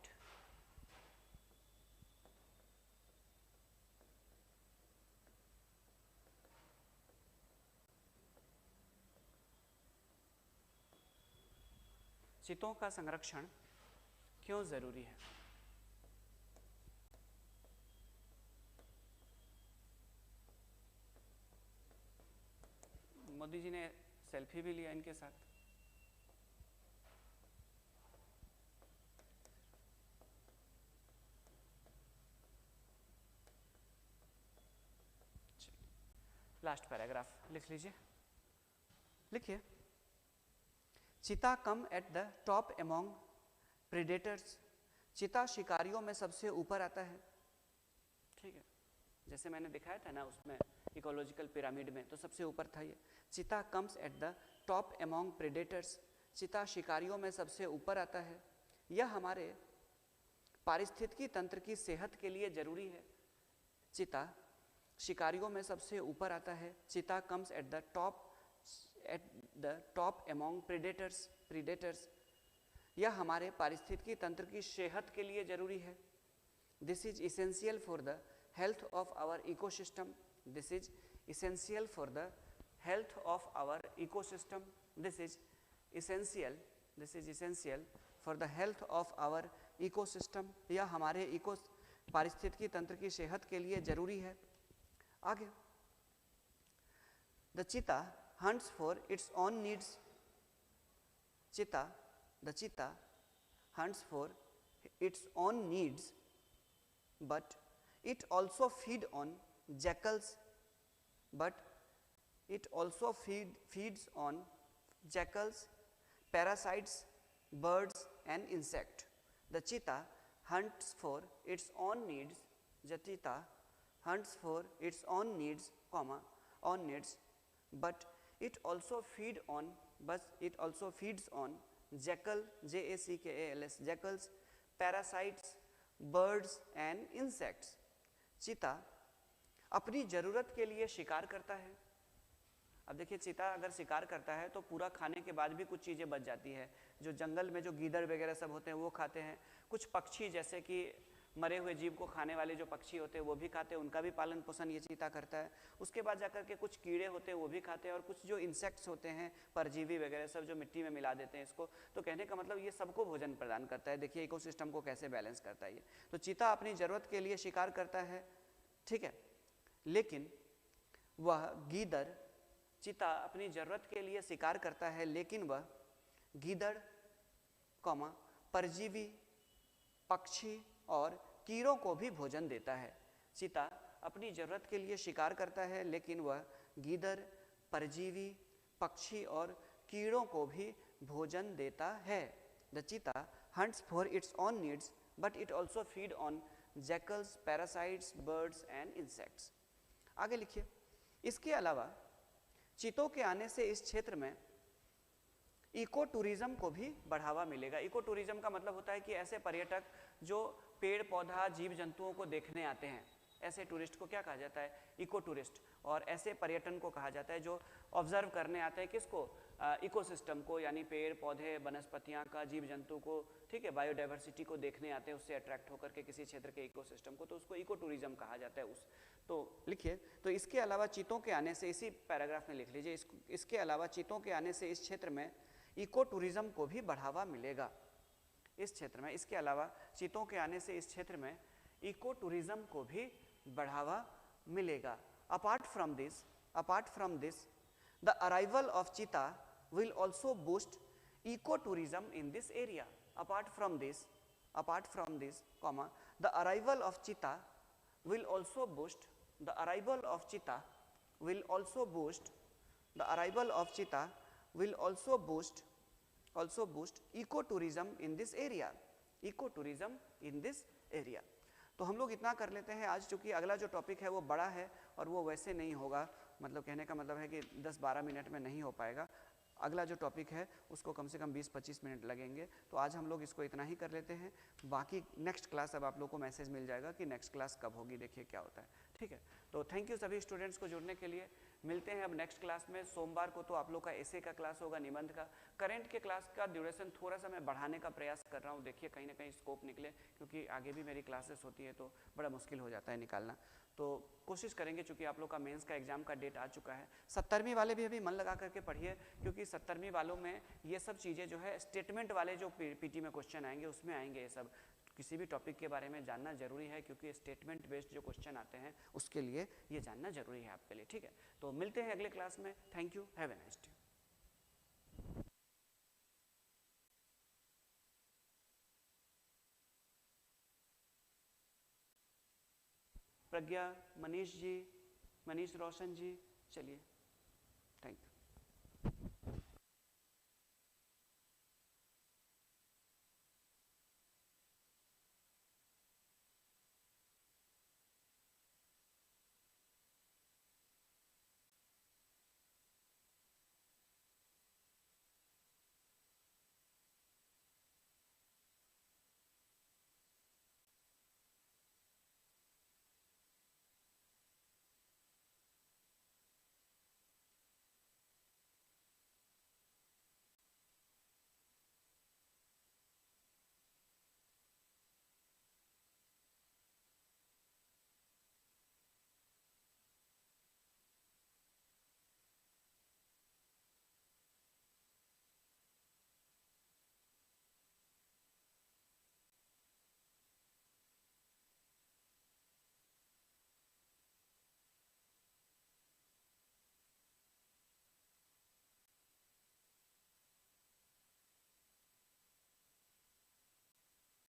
चीतों का संरक्षण क्यों जरूरी है? मोदी जी ने सेल्फी भी लिया इनके साथ। लास्ट पैराग्राफ लिख लीजिए, लिखिए। Cheetah come at the top among predators. चीता शिकारियों में सबसे ऊपर आता है, ठीक है, जैसे मैंने दिखाया था ना उसमें इकोलॉजिकल पिरामिड में, तो सबसे ऊपर था ये। चीता comes at the top among predators. चीता शिकारियों में सबसे ऊपर आता है। यह हमारे पारिस्थितिकी तंत्र की सेहत के लिए जरूरी है। चीता शिकारियों में सबसे ऊपर आता है। चीता comes at the top among predators. यह हमारे पारिस्थितिकी तंत्र की सेहत के लिए जरूरी है। This is essential for the health of our ecosystem. This is essential for the health of our ecosystem. This is essential for the health of our ecosystem. यह हमारे पारिस्थितिकी तंत्र की सेहत के लिए जरूरी है। आगे, द चीता hunts for its on needs. The cheetah hunts for its own needs, but it also feeds on jackals. Parasites, birds, and insects. The cheetah hunts for its own needs. The cheetah hunts for its own needs, but it also feeds on jackals, parasites, birds and insects. चीता अपनी ज़रूरत के लिए शिकार करता है। अब देखिए, चीता अगर शिकार करता है तो पूरा खाने के बाद भी कुछ चीज़ें बच जाती है। जो जंगल में जो गीदड़ वगैरह सब होते हैं वो खाते हैं। कुछ पक्षी जैसे कि मरे हुए जीव को खाने वाले जो पक्षी होते हैं वो भी खाते हैं, उनका भी पालन पोषण ये चीता करता है। उसके बाद जाकर के कुछ कीड़े होते हैं वो भी खाते हैं, और कुछ जो इंसेक्ट्स होते हैं, परजीवी वगैरह सब, जो मिट्टी में मिला देते हैं इसको। तो कहने का मतलब ये सबको भोजन प्रदान करता है। देखिए इकोसिस्टम को कैसे बैलेंस करता है ये। तो चीता अपनी ज़रूरत के लिए शिकार करता है, ठीक है, लेकिन वह गीदड़, चीता अपनी ज़रूरत के लिए शिकार करता है, लेकिन वह गीदड़, परजीवी, पक्षी और कीड़ों को भी भोजन देता है। चीता अपनी ज़रूरत के लिए शिकार करता है, लेकिन वह गीदड़, परजीवी, पक्षी और कीड़ों को भी भोजन देता है। द चीता hunts for its on needs, but it also feed on jackals, parasites, birds and insects. आगे लिखिए, इसके अलावा चीतों के आने से इस क्षेत्र में इको टूरिज्म को भी बढ़ावा मिलेगा। इको टूरिज्म का मतलब होता है कि ऐसे पर्यटक जो पेड़ पौधा जीव जंतुओं को देखने आते हैं, ऐसे टूरिस्ट को क्या कहा जाता है? Eco tourist. और ऐसे पर्यटन को कहा जाता है जो ऑब्जर्व करने आते हैं किसको? इकोसिस्टम को, यानी पेड़ पौधे, वनस्पतियाँ का, जीव जंतु को, ठीक है, बायोडाइवर्सिटी को देखने आते हैं, उससे अट्रैक्ट होकर के किसी क्षेत्र के इकोसिस्टम को, तो उसको इको टूरिज्म कहा जाता है। तो लिखिए, तो इसके अलावा चीतों के आने से, इसी पैराग्राफ में लिख लीजिए, इसके अलावा चीतों के आने से इस क्षेत्र में इको टूरिज्म को भी बढ़ावा मिलेगा। इस क्षेत्र में, इसके अलावा चीतों के आने से इस क्षेत्र में इको टूरिज्म को भी बढ़ावा मिलेगा। Apart from this the arrival of cheetah will also boost eco tourism in this area. Apart from this, the arrival of cheetah will also boost, the arrival of cheetah will also boost, the arrival of cheetah will also boost ecotourism in this area, ecotourism in this area। तो हम लोग इतना कर लेते हैं आज, चूँकि अगला जो टॉपिक है वो बड़ा है और वो वैसे नहीं होगा, मतलब कहने का मतलब है कि 10-12 मिनट में नहीं हो पाएगा। अगला जो टॉपिक है उसको कम से कम 20-25 मिनट लगेंगे। तो आज हम लोग इसको इतना ही कर लेते हैं। बाकी नेक्स्ट क्लास, अब आप लोग को मैसेज मिल जाएगा कि नेक्स्ट क्लास कब होगी, देखिए क्या होता है, ठीक है। तो थैंक यू सभी स्टूडेंट्स को जुड़ने के लिए। मिलते हैं अब नेक्स्ट क्लास में। सोमवार को तो आप लोग का एसे का क्लास होगा, निबंध का। करंट के क्लास का ड्यूरेशन थोड़ा सा मैं बढ़ाने का प्रयास कर रहा हूँ, देखिए कहीं ना कहीं स्कोप निकले, क्योंकि आगे भी मेरी क्लासेस होती है तो बड़ा मुश्किल हो जाता है निकालना। तो कोशिश करेंगे, चूँकि आप लोग का मेंस का एग्जाम का डेट आ चुका है। 70वीं वाले भी अभी मन लगा करके पढ़िए, क्योंकि 70वीं वालों में ये सब चीज़ें जो है स्टेटमेंट वाले जो पीटी में क्वेश्चन आएंगे उसमें आएंगे ये सब। किसी भी टॉपिक के बारे में जानना जरूरी है, क्योंकि स्टेटमेंट बेस्ड जो क्वेश्चन आते हैं उसके लिए ये जानना जरूरी है आपके लिए। ठीक है, तो मिलते हैं अगले क्लास में। Thank you, have a nice day. Pragya, Manish ji, Manish Roshan ji, चलिए।